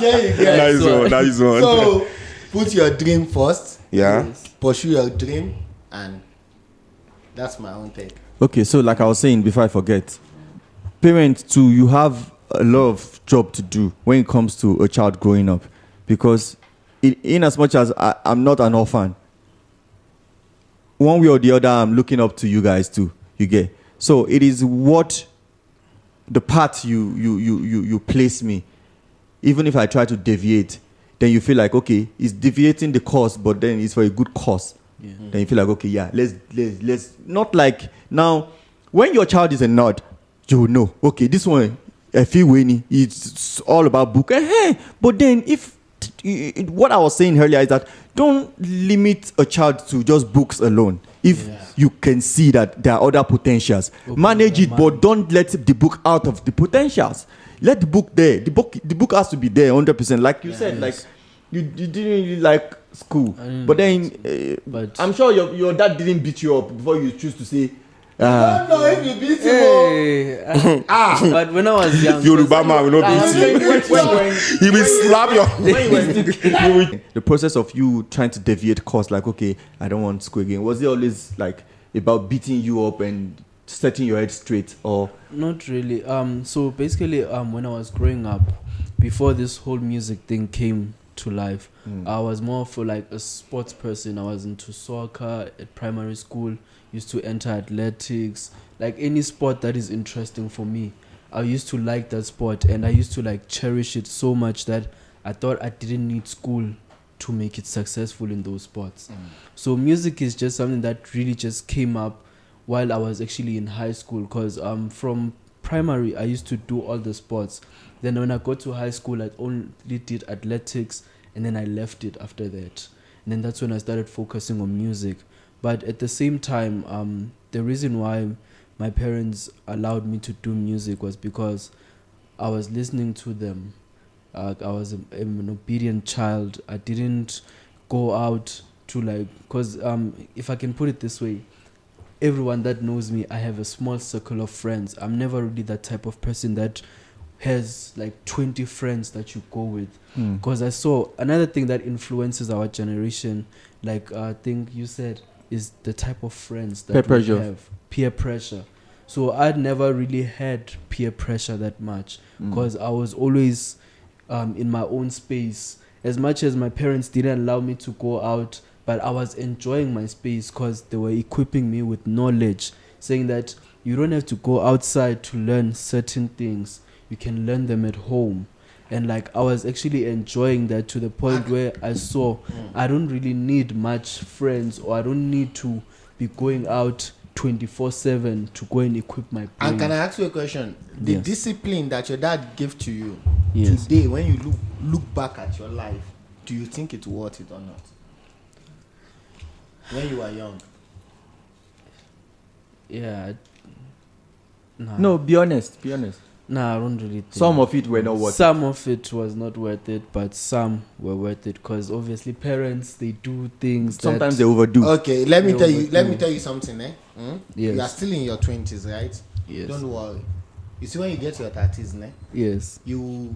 Yeah, you get Nice so, one, nice one. So put your dream first. Yeah. Pursue your dream, and that's my own take. Okay, so like I was saying before I forget, parents too, you have a lot of job to do when it comes to a child growing up, because in as much as I'm not an orphan, one way or the other, I'm looking up to you guys too. You get, so it is what the path you place me. Even if I try to deviate, then you feel like, okay, it's deviating the course, but then it's for a good cause. Yeah. Then you feel like, okay, yeah, let's not like now. When your child is a nerd, you will know, okay, this one, I feel winning. It's all about book. Hey, but then what I was saying earlier is that don't limit a child to just books alone. If you can see that there are other potentials, manage it, but don't let the book out of the potentials. Let the book there. The book has to be there 100%. Like you said, like you didn't really like school, but then But- I'm sure your dad didn't beat you up before you choose to say. I don't know if you beat him. Hey, but when I was young, Yoruba man will not beat you. He will slap your. The process of you trying to deviate course, like, okay, I don't want school again, was it always like about beating you up and setting your head straight, or not really. So basically, when I was growing up, before this whole music thing came to life, I was more for like a sports person. I was into soccer at primary school. Used to enter athletics, like any sport that is interesting for me. I used to like that sport, and I used to like cherish it so much that I thought I didn't need school to make it successful in those sports. So music is just something that really just came up while I was actually in high school, because from primary I used to do all the sports. Then when I got to high school, I only did athletics, and then I left it after that. And then that's when I started focusing on music. But at the same time, the reason why my parents allowed me to do music was because I was listening to them. I was an obedient child. I didn't go out to like, because if I can put it this way, everyone that knows me, I have a small circle of friends. I'm never really that type of person that has like 20 friends that you go with. Because I saw another thing that influences our generation, like I think you said, is the type of friends that Peer we pressure. have. Peer pressure. So I'd never really had peer pressure that much, because I was always in my own space. As much as my parents didn't allow me to go out, but I was enjoying my space because they were equipping me with knowledge, saying that you don't have to go outside to learn certain things. You can learn them at home. And like I was actually enjoying that to the point where I saw I don't really need much friends, or I don't need to be going out 24/7 to go and equip my brain. And can I ask you a question? The Yes. discipline that your dad gave to you Yes. today, when you look back at your life, do you think it's worth it or not? When you were young. Yeah. Nah. no? Be honest. Nah, I don't really think. Some of it were not worth. Some of it was not worth it, but some were worth it, because obviously parents, they do things Sometimes that, they overdo. Okay, let me Yeah, tell you. but Let you- me tell you something. Yes. You are still in your 20s, right? Yes. Don't worry. You see, when you get to your 30s, Yes. you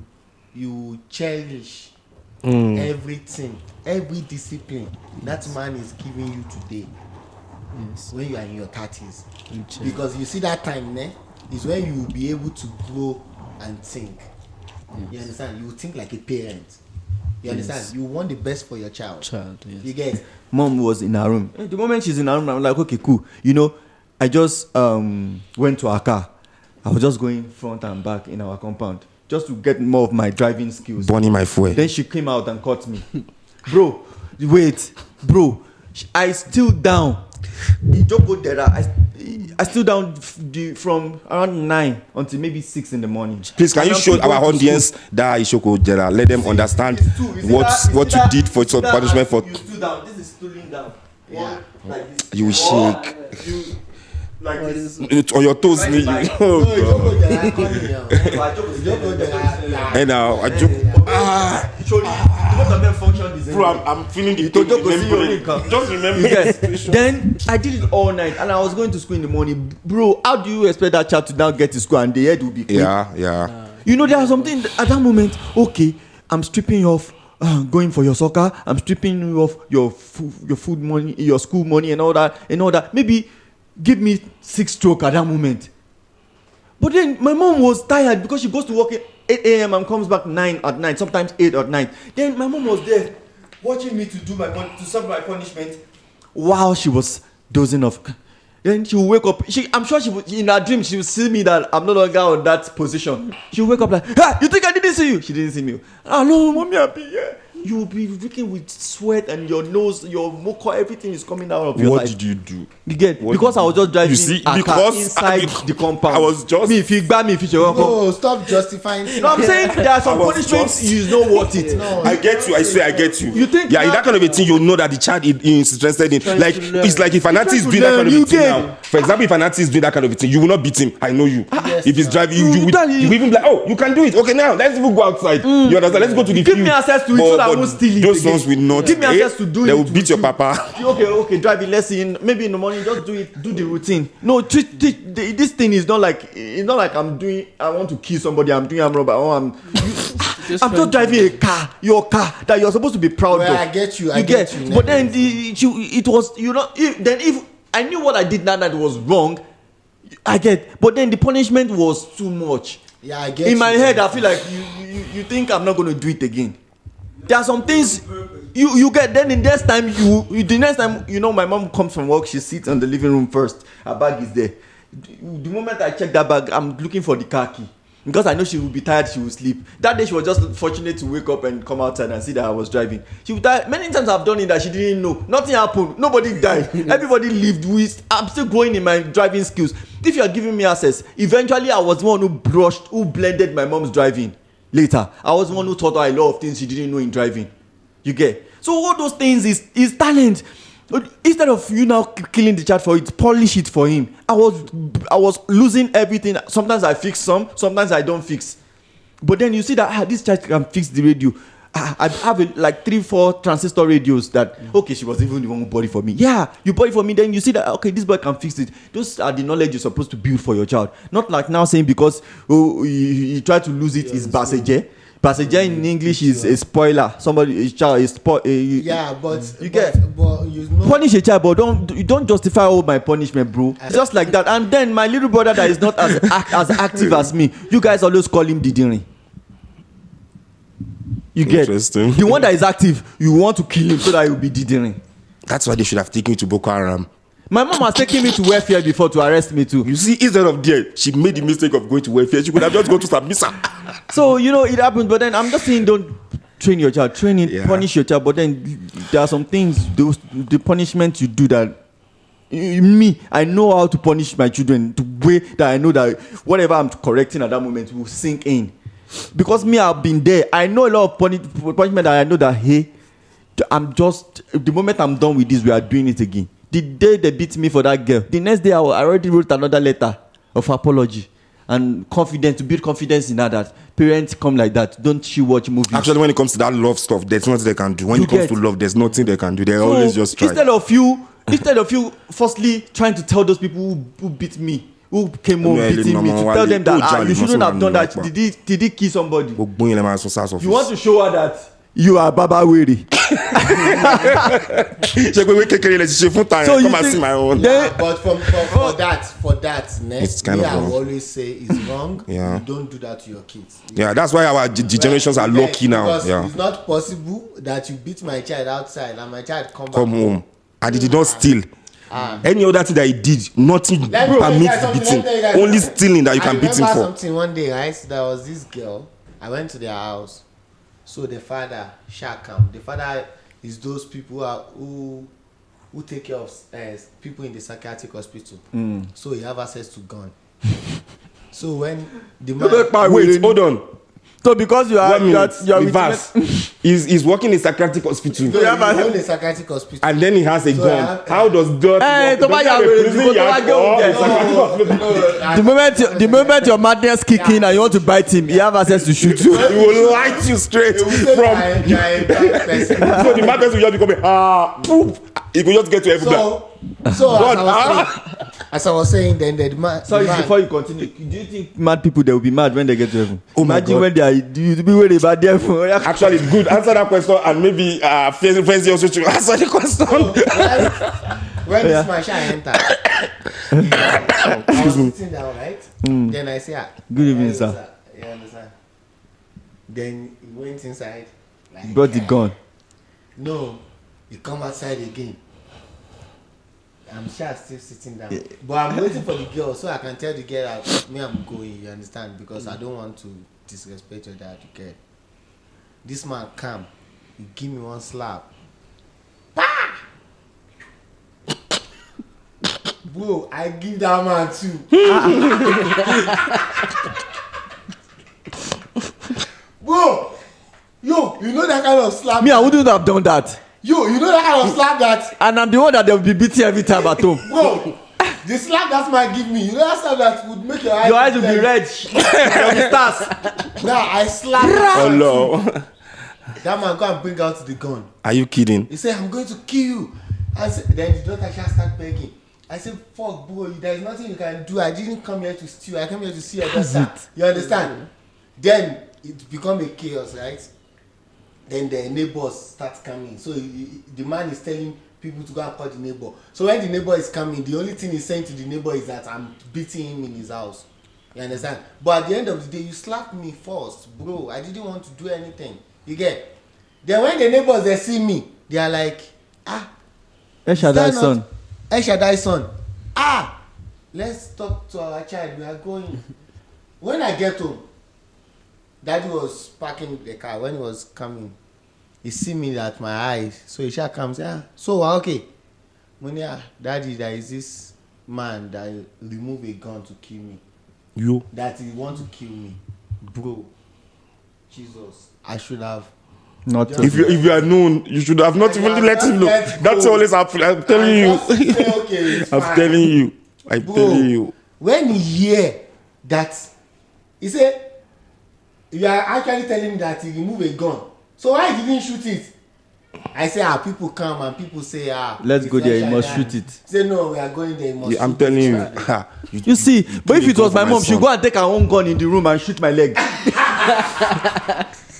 cherish everything, every discipline that man is giving you today. Yes. When you are in your 30s, You check. because you see that time, is when you will be able to grow and think. You understand? You will think like a parent. You understand? You want the best for your child. Yes. You get? Mom was in her room. The moment she's in her room, I'm like, okay, cool. You know, I just went to her car. I was just going front and back in our compound just to get more of my driving skills. Burning my fuel. Then she came out and caught me. Bro, wait, bro. I still down. Ijoko Dera, I stood down from around 9 until maybe 6 in the morning. Please, can And you I'm show still our going to audience school. that Ishoko Jera? Let them understand what you did for some punishment for. You stood down. This is stooling down. Yeah. Like this. You will shake. Like this. On your toes, Right knee. back. Oh, No, God. Ijoko Dera coming now. Ijoko Dera. And now, I joke. Surely, both of them function the same. Bro, I'm feeling the Ito pain. Joko see your Remember link, it. Just remember Yes. the situation. Then I did it all night, and I was going to school in the morning. Bro, how do you expect that child to now get to school and the head will be clean? Yeah. You know, there's something at that moment. Okay, I'm stripping you off, going for your soccer. I'm stripping you off your food money, your school money, and all that. Maybe give me 6 stroke at that moment. But then my mom was tired because she goes to work at 8 a.m. and comes back 9 at night, sometimes 8 at night. Then my mom was there watching me to serve my punishment while she was dozing off. Then she will wake up. I'm sure she would, in her dream, she will see me that I'm no longer on that position. She will wake up like, "Ah, you think I didn't see you?" She didn't see me. "Ah, no, mommy, I'm here." You will be reeking with sweat and your nose, your muco, everything is coming out of your What life. did you do? You get What because did I was just driving You see, a car because inside the compound. I was just- me if you grab me if you walk up. No, stop justifying. You know what I'm saying? There are some I was punishments just- you know worth it. No. I get you. I swear, I get you. You think yeah, in now- that kind of a thing, you know that the child is interested in. Like, to learn. it's like if an auntie is trying to doing that kind of learn, a thing you now. For example, if an auntie is doing that kind of a thing, you will not beat him. I know you. Yes, If he's sir. driving, you You will tell you- even be like, oh, you can do it. Okay, now let's even go outside. You understand? Let's go to the Give field. me access to it so that I won't steal it Those again. ones will not. Give me access to do They it will beat with your you. papa. Okay, drive it. Let's see. Maybe in the morning, just do it. Do the routine. No, this thing is not like I want to kill somebody. I'm doing arm robber. I'm just driving a car, your car that you're supposed to be proud Well, of. I get you. I get you. But then it was if I knew what I did that night was wrong, I get. But then the punishment was too much. Yeah, I get In my you. head, I feel like you think I'm not going to do it again. There are some things you get. Then the next time my mom comes from work, she sits on the living room first. Her bag is there. The moment I check that bag, I'm looking for the car key because I know she will be tired. She will sleep. That day she was just fortunate to wake up and come outside and see that I was driving. She would die. Many times I've done it that she didn't know. Nothing happened. Nobody died. Everybody lived with. I'm still growing in my driving skills. If you are giving me access, eventually I was the one who blended my mom's driving. Later, I was the one who taught her a lot of things she didn't know in driving. You get? So all those things is talent. Instead of you now killing the child for it, polish it for him. I was losing everything. Sometimes I fix sometimes I don't fix. But then you see that this child can fix the radio. I have like 3-4 transistor radios that okay, she was even the one who bought it for me. Yeah, you bought it for me. Then you see that okay, this boy can fix it. Those are the knowledge you're supposed to build for your child. Not like now saying because you try to lose it is passenger. Passenger in English is a spoiler. Somebody child is Yeah, but You get- but you know. punish a child, but don't justify all my punishment, bro. Just like that. And then my little brother that is not as active as me, you guys always call him Didiri. You get Interesting. the one that is active. You want to kill him so that he will be Didiri. That's why they should have taken you to Boko Haram. My mom has taken me to welfare before to arrest me too. You see, instead of there, she made the mistake of going to welfare. She could have just gone to Sabisa. So it happens. But then I'm just saying, don't train your child. Train it, Yeah. punish your child. But then there are some things, the punishment you do that. I know how to punish my children the way that I know that whatever I'm correcting at that moment will sink in. Because I've been there. I know a lot of punishment that I know that, hey, the moment I'm done with this, we are doing it again. The day they beat me for that girl, the next day I already wrote another letter of apology and confidence, to build confidence in her that parents come like that. Don't you watch movies? Actually, when it comes to that love stuff, there's nothing they can do. When You it comes get- to love, there's nothing they can do. They So, always just try. Instead of you firstly trying to tell those people who beat me, who came home Well, beating me, to number tell one, them that Jali, you shouldn't have done that. Muslim, Did he kill somebody? Gbogbo yín lẹ máa sọ SARS office. You want to show her that you are Baba Were. Ṣé pé kékeré lẹ ti ṣe fún tààrẹ? So you Come and think- see my own. Then- But for that, It's kind of I wrong. will always say it's wrong. Yeah. You don't do that to your kids. Yeah, that's why our generations are Right, lucky now. because Yeah, it's not possible that you beat my child outside and my child come come back home. And he did not steal. Any other thing that he did, nothing Let me tell you permits guys something, beating. let me tell you guys Only something. stealing that you can beat him I remember for. something one day, right? There was this girl. I went to their house. So the father, Shakam, the father is those people who who take care of people in the psychiatric hospital. So he have access to gun. So when the man Wait, hold on. So because you are 1 minute. you are Reverse. He's working in psychiatric hospital. he own a psychiatric hospital. And then he has a So gun. How does that Hey, work? to buy Does he have a your- prison you go to yard buy or your- a psychiatric hospital? the moment your madness kick in and you want to bite him, he have access to shoot you. He will light you straight They will say from. you are a bad person. So the madness will just become poof. He could just get to everybody. So God, as I was saying, then the man. Sorry, the man, before you continue, do you think mad people they will be mad when they get to heaven? Oh my Imagine God. when they are you be worried about them. Actually, good. Answer that question, and maybe Fenzi also should answer the question. when this man shall enter, I was sitting down, right? Then I say, Good evening, hello, sir. You understand? Then he went inside. Like, Brought the gun. No, he come outside again. I'm sure still sitting down, but I'm waiting for the girl so I can tell the girl that me I'm going. You understand? Because I don't want to disrespect your dad. You get? This man come, he give me one slap. Pa! Bro, I give that man too. Bro, yo, you know that kind of slap. Me, I wouldn't have done that. Yo, you know that kind of slap that. And I'm the one that they will be beating every time at home. Bro, the slap that man give me, you know that slap that would make your eyes. Your eyes will be red. You'll be stars. Now I slap that man. Hello. That man go and bring out the gun. Are you kidding? He said, I'm going to kill you. Then the daughter just start begging. I said, fuck, bro, there's nothing you can do. I didn't come here to steal. I came here to see your daughter. You understand? Then it become a chaos, right? Then the neighbors start coming. So the man is telling people to go and call the neighbor. So when the neighbor is coming, the only thing he's saying to the neighbor is that I'm beating him in his house. You understand? But at the end of the day, you slapped me first, bro. I didn't want to do anything. You get? Then when the neighbors they see me, they are like, El Shaddai's son. El Shaddai's son. Let's talk to our child. We are going. When I get home, Daddy was parking the car. When he was coming, he see me at my eyes. So he shall come say, so okay. When Daddy, there is this man that remove a gun to kill me. You. That he want to kill me. Bro, Jesus, I should have. Not If you are known, you should have not even let him know. That's always I'm telling you. I'm telling you. I'm telling you. When he hear that, he say, you are actually telling me that he remove a gun. So why he didn't shoot it? I say, people come and people say, let's go there, you must shoot it. Say, no, we are going there, you must shoot I'm telling it. you. You see, but if it was my mom, she she'd go and take her own gun in the room and shoot my leg.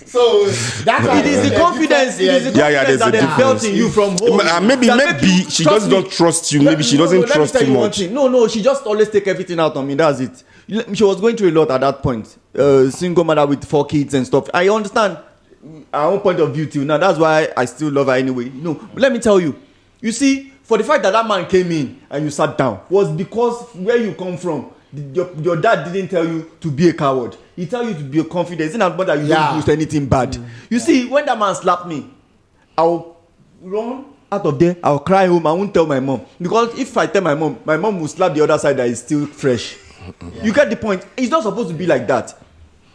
So that's why It is the confidence. It is the Yeah, confidence there's that a they felt difference. in you from home. Maybe That make you- she trust just me. don't trust you. Maybe she doesn't trust let me too tell you one much. thing. No, she just always take everything out on me. That's it. She was going through a lot at that point. Single mother with 4 kids and stuff. I understand her own point of view too. Now that's why I still love her anyway. No, but let me tell you. You see, for the fact that that man came in and you sat down was because where you come from. Your dad didn't tell you to be a coward. He tell you to be a confident. It's not about that you don't do anything bad. You see, when that man slapped me, I'll run out of there. I'll cry home. I won't tell my mom because if I tell my mom will slap the other side that is still fresh. You get the point. It's not supposed to be like that.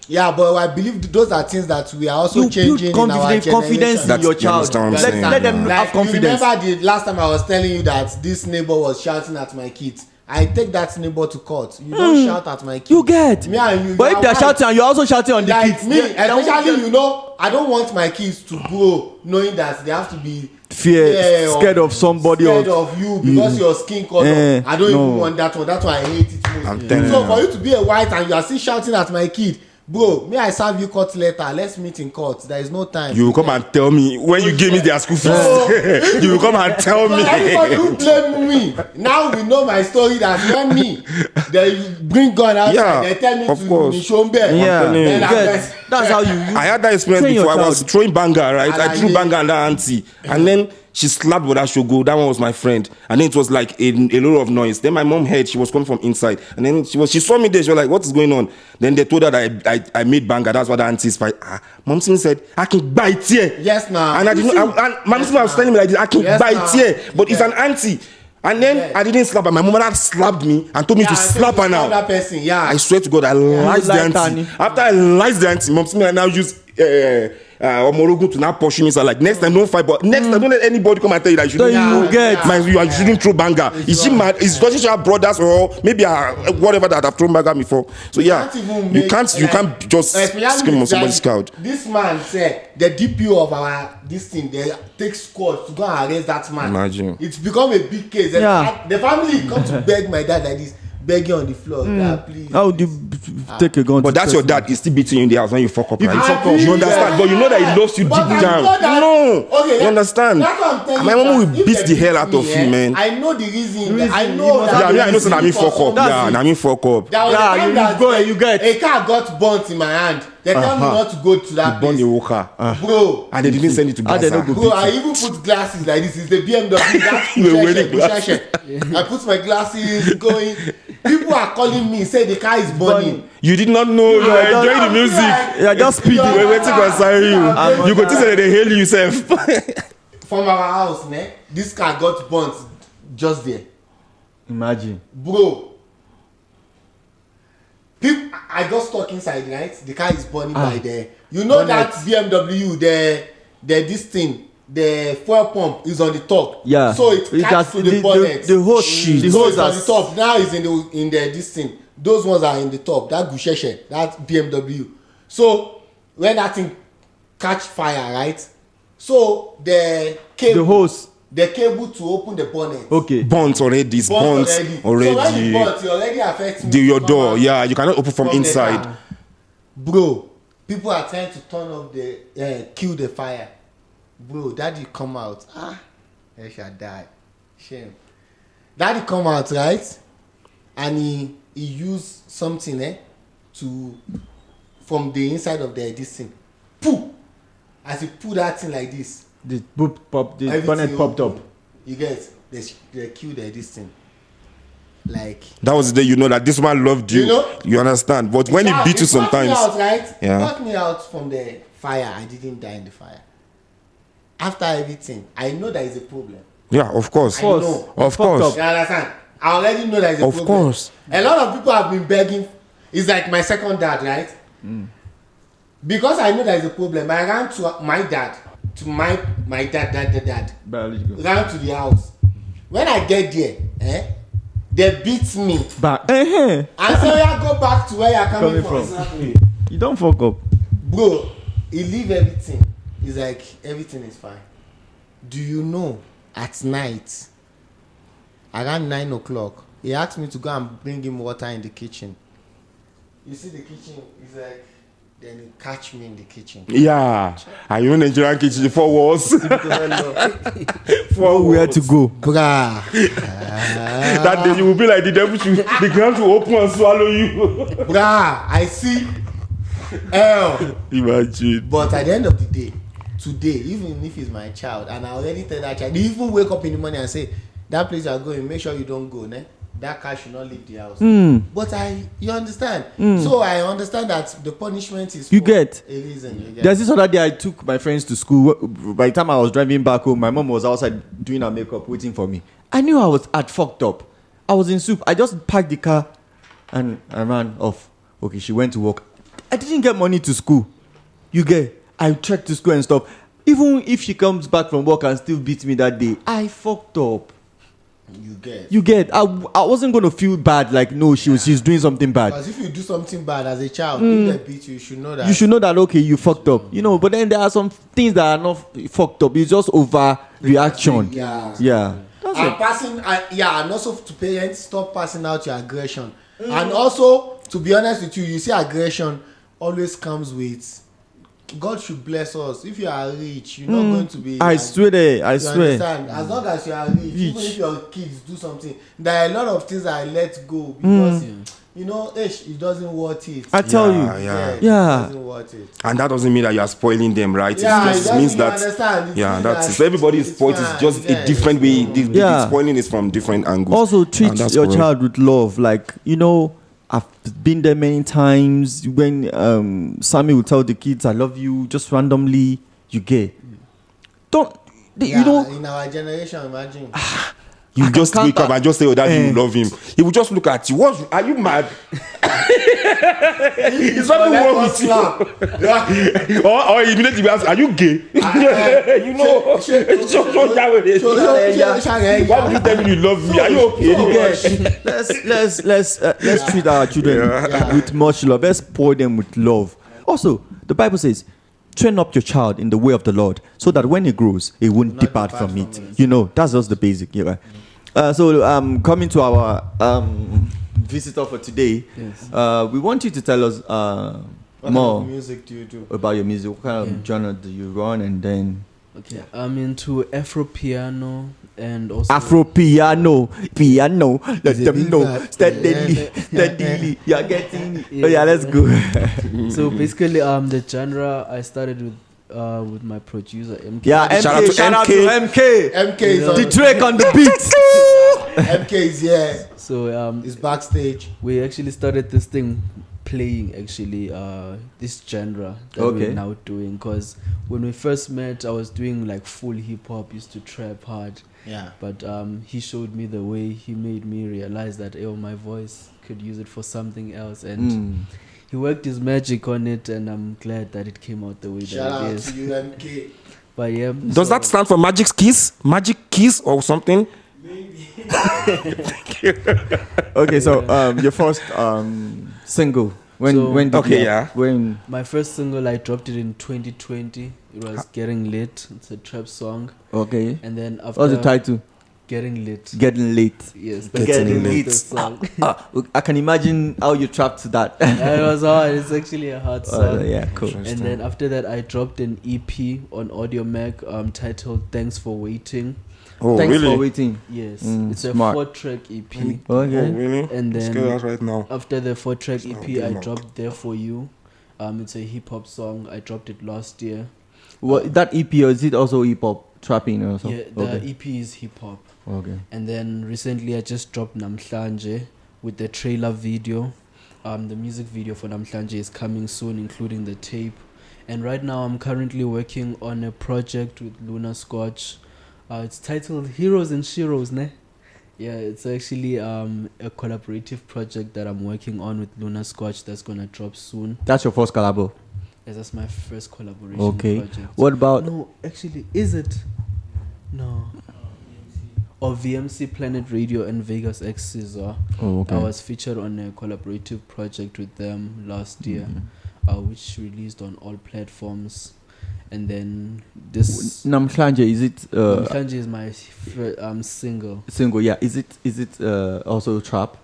Yeah, but I believe those are things that we are also You changing build in our confidence generation. in your You child. understand what I'm saying? Let them Like, have confidence. You remember the last time I was telling you that this neighbor was shouting at my kids. I take that neighbor to court. You don't shout at my kids. You get. Me and you. But if they're shouting and you're also shouting on the like kids, me, then especially you know, I don't want my kids to grow knowing that they have to be scared of somebody scared or of you because your skin color. I don't even want that one. That's why I hate it most. I'm telling So you. for you to be a white and you are still shouting at my kid, bro, me I serve you court letter. Let's meet in court. There is no time. You will come and tell me when you give me their school fees. You will come and tell So me. everybody who blame me. Now we know my story that when me they bring gun out, Yeah, they tell me of to course. Nishombe. Yeah. Then You I get. went, That's how you I had that experience train your before. I was child. throwing banger, right? And I I threw did. banger and that auntie. And then she slapped with that shogo. That one was my friend. And then it was like a lot of noise. Then my mom heard she was coming from inside. And then she saw me there. She was like, what is going on? Then they told her that I made banger. That's what the aunties fight. Mom said, I can bite here. Yes, now. And I didn't. And Mom was telling me like this, I can Yes, bite now. here. But it's Yeah. an auntie. And then Yeah. I didn't slap her. My mom had slapped me and told me to slap her now. That person, yeah. I swear to God, I lied the like auntie. Tani. After I lied the auntie, Mom I now use Omorogun to now push me. So like next time don't fight, but next time don't let anybody come and tell you that you shouldn't Then you throw- get- you shouldn't throw banger. Is she mad? Is doesn't she have brothers or maybe whatever that have thrown banger before? So yeah, you can't just scream on somebody's crowd. This man said the DPO of our this thing they take squad to go and arrest that man. Imagine. It's become a big case. Yeah. The family come to beg my dad like this, begging on the floor. Yeah, please. How would you take a gun? But to that's your person? dad is still beating you in the house when you fuck up, If right? you fuck up, You understand, but you know that he loves you deep But I down. know that- No, Okay, you that- understand. That's what I'm telling My you, mom that will if beat they the hell out me, of you, man. I know the reason. I Reason, know you must that. Yeah, I mean, I know so that I mean for fuck up. some Yeah, reason. I mean fuck up. There was Yeah, a time you that go and you get- a car got burnt in my hand. They tell me not to go to that Burn place. the walker. Bro, And they didn't send it to How they Gaza. no go- bro, I even put glasses like this. It's the BMW. That's You were wearing Bushashe. I put my glasses going. People are calling me, say the car is burning. You did not know. You were I don't- enjoying the music. Yeah, just speed You it. were waiting for Sari. You go to say that they hail you yourself. From our house, ne? This car got burnt just there. Imagine. Bro, people, I got stuck inside, right? The car is burning by there. You know that BMW, the this thing, the fuel pump is on the top. Yeah. So it It catches has- to the bonnet. the hose sheet. The So hose it's on has- the top. Now it's in the this thing. Those ones are in the top. That Gusheshe, that BMW. So when that thing catch fire, right? So the cable, The hose. the cable to open the bonnet. Okay. Burnt already. It's burnt burnt So when it already. burnt, it already affects me. Your to come door. out Yeah, you cannot open from the inside. car. Bro, people are trying to turn off the kill the fire. Bro, daddy come out. I shall die. Shame. Daddy come out, right? And he used something to from the inside of this thing. Pooh! As he put that thing like this, The boop pop. The everything bonnet popped up. open. You get they killed this thing. Like That was the day you know that this man loved you. You know? You understand. But when he beat you It knocked me sometimes. out, right? Yeah. Knocked me out from the fire. I didn't die in the fire. After everything, I know there is a problem. Yeah, of course. I know. Of Fucked course. up. You understand? I already know there is a Of problem. course. A lot of people have been begging. It's like my second dad, right? Because I know there is a problem, I ran to my dad, to my dad. Biological. Ran to the house. When I get there, they beat me Back. and say, "Yeah, go back to where you're coming Coming from." You don't fuck up. Bro, he leave everything. He's like, everything is fine. Do you know, at night, around 9 o'clock, he asked me to go and bring him water in the kitchen. You see the kitchen? He's like, then he catch me in the kitchen. Yeah. And you know Nigerian kitchen, 4 walls. 4 Where walls. to go? Bruh. That day you will be like the devil should, the ground will open and swallow you. Bruh, I see hell. Imagine. But at the end of the day, today, even if it's my child, and I already tell that child, they even wake up in the morning and say, that place you are going, make sure you don't go, ne? That car should not leave the house. But you understand? So I understand that the punishment is You for get. a reason. You get. There's this other day I took my friends to school. By the time I was driving back home, my mom was outside doing her makeup, waiting for me. I knew I was at fucked up. I was in soup. I just parked the car and I ran off. Okay, she went to work. I didn't get money to school. You get. I trekked to school and stuff. Even if she comes back from work and still beats me that day, I fucked up. You get. You get. I wasn't going to feel bad like, no, she's doing something bad. Because if you do something bad as a child, if they beat you, you should know that. You should know that, okay, you fucked up. You know, but then there are some things that are not fucked up. It's just overreaction. Yeah. That's And it. passing, and also to parents, stop passing out your aggression. And also, to be honest with you, you see aggression always comes with, God should bless us. If you are rich, you're not going to be. I swear there. I You swear. understand? As long as you are rich, even if your kids do something, there are a lot of things I let go because it doesn't worth it. I tell you. Yeah. It doesn't worth it. And that doesn't mean that you are spoiling them, right? Yeah, It just means that. That's it. So everybody is spoiled. It's just a different way. The spoiling is from different angles. Also, treat your correct. child with love. Like, I've been there many times when Sammy will tell the kids, I love you, just randomly, you get. In our generation, imagine. You just wake up and just say, Daddy, you love him. He will just look at you. Are you mad? It's not wrong with you. Or immediately you ask, are you gay? Why would you tell me you love me? Are you okay? Let's treat our children with much love. Let's pour them with love. Also, the Bible says, train up your child in the way of the Lord, so that when he grows, he won't depart from it. That's just the basic. Yeah. So coming to our visitor for today, we want you to tell us what more kind of music do you do? about your music. What kind of genre do you run? And then I'm into Afro piano and also Afro piano. Let them know steadily. You're getting it. Yeah. Let's go. So basically, the genre I started with my producer MK. Yeah, MK. Shout out to MK. MK is on The Drake on the beat. MK is here. So It's backstage. we actually started this thing playing this genre that we're now doing, because when we first met I was doing like full hip-hop, used to trap hard, but he showed me the way. He made me realize that my voice could use it for something else, and he worked his magic on it, and I'm glad that it came out the way Shout that it out is. to you, MK. But yeah, Does that stand for Magic Kiss or something? Okay, so your first single. When my first single I dropped it in 2020. It was Getting Lit. It's a trap song. Okay. And then after what's the title? Getting Lit. Getting Late. Yes, Getting the Lit. song. I can imagine how you trapped to that. It was hard. It's actually a hard song. Yeah, cool. And then after that, I dropped an EP on Audio Mac titled "Thanks for Waiting." Oh, Thanks really? for waiting. Yes, it's smart. a 4-track EP. Okay. Oh, really? And Let's then get that right now. after the 4-track EP, I Denmark. dropped "There for You." It's a hip hop song. I dropped it last year. What that EP, or is it also hip hop trapping or something? Yeah, the EP is hip hop. Okay. And then recently I just dropped Namhlanje with the trailer video. The music video for Namhlanje is coming soon, including the tape. And right now I'm currently working on a project with Luna Scotch. It's titled Heroes and Sheroes, ne? Yeah, it's actually a collaborative project that I'm working on with Luna Scotch that's gonna drop soon. That's your first collabo. Yes, that's my first collaboration project. What about? No, actually, is it? No. Or VMC Planet Radio and Vegas X Scissor. Oh, okay. I was featured on a collaborative project with them last year, which released on all platforms. And then this Namhlanje, is it? Namhlanje is my single. Single, yeah. Is it also trap?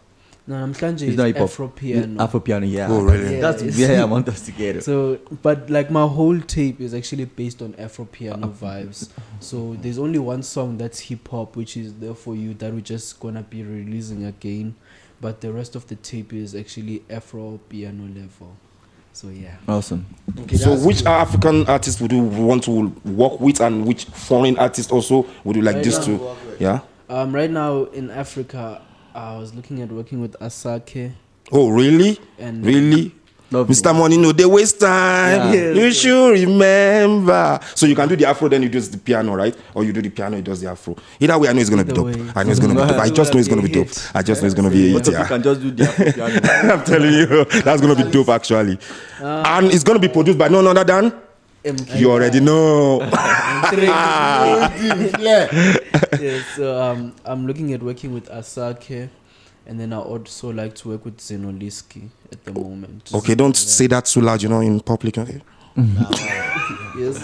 No, Namhlanje It's is not hip-hop. Afro piano. Afro piano, yeah. Oh, really? That's it's- where I want us to get it. So, but like my whole tape is actually based on Afro piano vibes. So there's only one song that's hip hop, which is There for You, that we're just gonna be releasing again. But the rest of the tape is actually Afro piano level. So yeah. Awesome. Okay, So that's which good. African artist would you want to work with, and which foreign artist also would you like Right this now- to? Yeah. Right now in Africa, I was looking at working with Asake Oh, really? and Really? Lovely. Mr. Money, no, they waste time. Yeah. You should remember. So you can do the afro, then you do the piano, right? Or you do the piano, he does the afro. Either way, I know it's gonna be Either dope. way. I know it's gonna be dope. I just know it's gonna be dope. I just know it's gonna be a What hit. if you Yeah. can just do the Afro piano? I'm telling you, that's gonna be dope actually. And it's gonna be produced by none other than MK. you already know. Yeah, so I'm looking at working with Asake, and then I also like to work with Zenoliski at the moment. Okay, don't say that too loud, in public. Okay. Yes.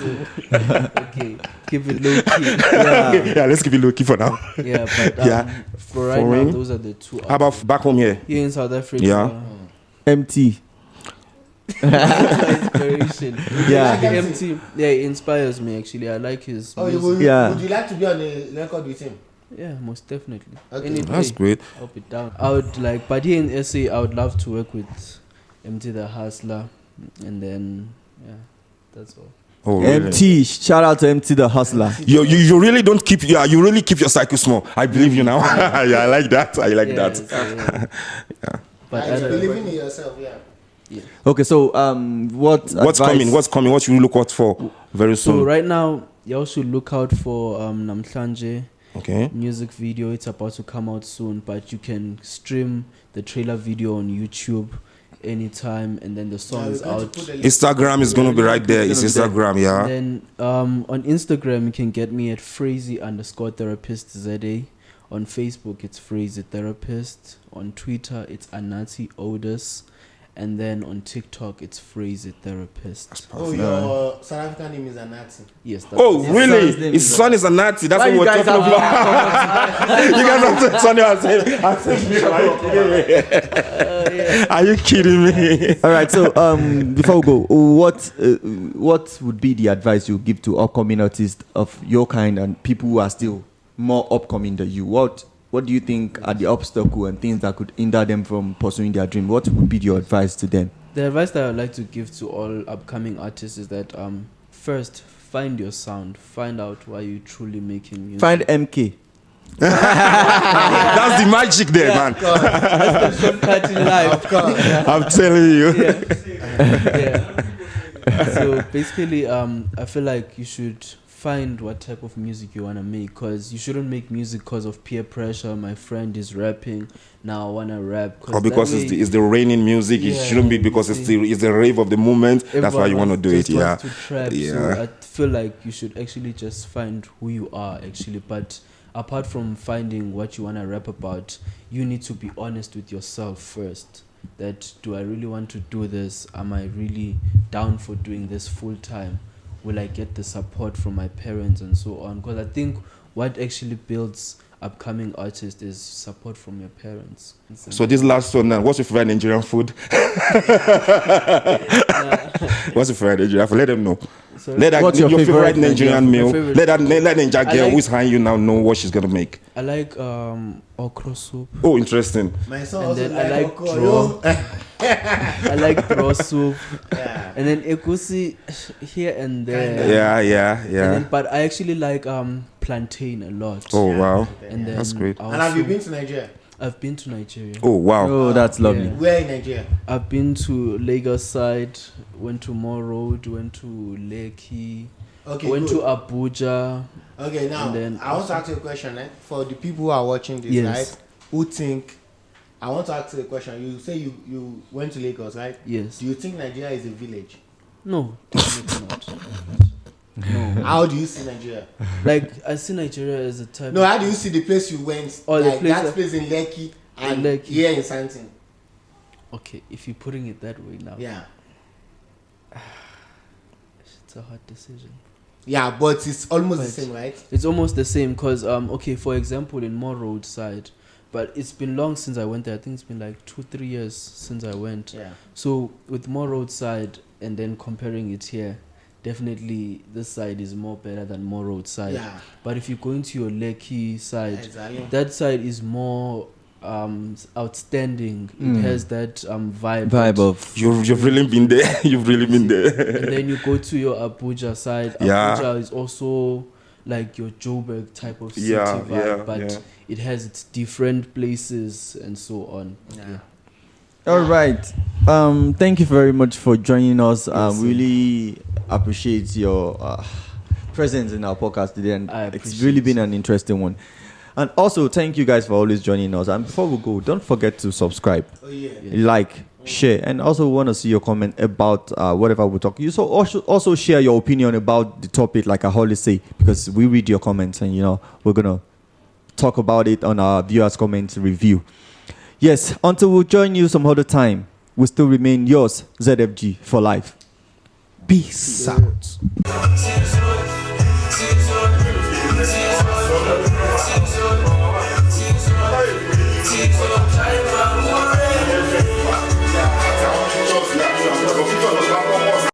Okay. Keep it low key. Yeah. Yeah, let's keep it low key for now. Yeah, but Yeah. for right Foreign. now, those are the two. How about back home here? Here in South Africa? Yeah. MT. Inspiration. Yeah. MT. Yeah, it inspires me actually. I like his. Oh, music. would Yeah. you like to be on a record with him? Yeah, most definitely. Okay. Any That's day, great. I'll be down. I would like, but here in SA, I would love to work with MT the Hustler, and then yeah, that's all. Oh, really? MT, shout out to MT the Hustler. You really don't keep you really keep your cycle small. I believe you now. Yeah, I like that. I like Yeah, that. so, yeah. But Like, I don't- believing in yourself, yeah. Okay, so What's coming? What's coming? What should we look out for very So soon? right now, you also look out for Namhlanje Okay. music video. It's about to come out soon, but you can stream the trailer video on YouTube anytime, and then the song Now, is we're going to out. put the link. Instagram is gonna be right there. It's It's gonna be Instagram, yeah. And then on Instagram, you can get me at Frazee_therapist ZA. On Facebook, it's Frazee Therapist. On Twitter, it's Anati Odus. And then on TikTok, it's Frazee Therapist. Oh, your South African name is Anati. Yes. That's Oh, His really? son's name His is- son is a Nazi. That's Why what you we're guys talking about. have You guys don't say Sonny and Are you kidding me? All right, so before we go, what would be the advice you give to upcoming artists of your kind and people who are still more upcoming than you? What do you think are the obstacles and things that could hinder them from pursuing their dream? What would be your advice to them? The advice that I would like to give to all upcoming artists is that first, find your sound. Find out why you're truly making music. Find MK. That's the magic there, man. shortcut in life. I'm telling you. Yeah. So basically, I feel like you should find what type of music you want to make, because you shouldn't make music because of peer pressure. My friend is rapping, now I want to rap. Or because it's the raining music. It Yeah, shouldn't be because it's the rave of the moment. That's why you want to do it. Yeah. To trap. Yeah. So I feel like you should actually just find who you are actually. But apart from finding what you want to rap about, you need to be honest with yourself first. That, do I really want to do this? Am I really down for doing this full time? Will I get the support from my parents and so on? Because I think what actually builds upcoming artists is support from your parents. So this last one now, what's your favorite Nigerian food? What's your favorite Nigerian food? Let them know. Sorry? Let that, What's your your favorite favorite Nigerian meal. favorite- Let Ninja I girl like- who's high you now know what she's gonna make. I like okra soup. Oh, interesting. My son And also then I like okra, draw. yo. I like draw soup. Yeah. And then egusi here and there. Yeah. And then, but I actually like plantain a lot. Oh wow. And then That's great. I And have you also- been to Nigeria? I've been to Nigeria. Oh wow. Oh, that's lovely. Yeah. Where in Nigeria? I've been to Lagos side, went to Moore Road, went to Lekki, Okay, went good. to Abuja. Okay, now And then I want to ask you a question. For the people who are watching this, Yes. right? Who think? I want to ask you a question. You say you went to Lagos, right? Yes. Do you think Nigeria is a village? No, definitely not. No. How do you see Nigeria? Like, I see Nigeria as a type No, how do you see the place you went? Oh, the like place that that- place in Lekki and Lekki. here in Santin. Okay, if you're putting it that way now, Yeah. it's a hard decision. Yeah, but it's almost the But- same, right? It's almost the same because, okay, for example, in Moore Road side, but it's been long since I went there. I think it's been like 2-3 years since I went. Yeah. So with Moore Road side and then comparing it here, definitely this side is more better than Moore Road side. Yeah. But if you go into your Lekki side, Exactly. that side is more outstanding. It has that vibe. Vibe of You've really been there. You've really been there. And then you go to your Abuja side. Yeah. Abuja is also like your Joburg type of city Yeah, vibe, yeah, but yeah. it has its different places and so on. Yeah. All right. Thank you very much for joining us. Really appreciate your presence in our podcast today, and I it's appreciate really been an interesting one. And also, thank you guys for always joining us. And before we go, don't forget to subscribe, Oh yeah. like, share, and also want to see your comment about whatever we talk. You so also share your opinion about the topic, like I always say, because we read your comments, and we're gonna talk about it on our viewers' comments review. Yes, until we join you some other time, we still remain yours, ZFG for life. Peace out. Time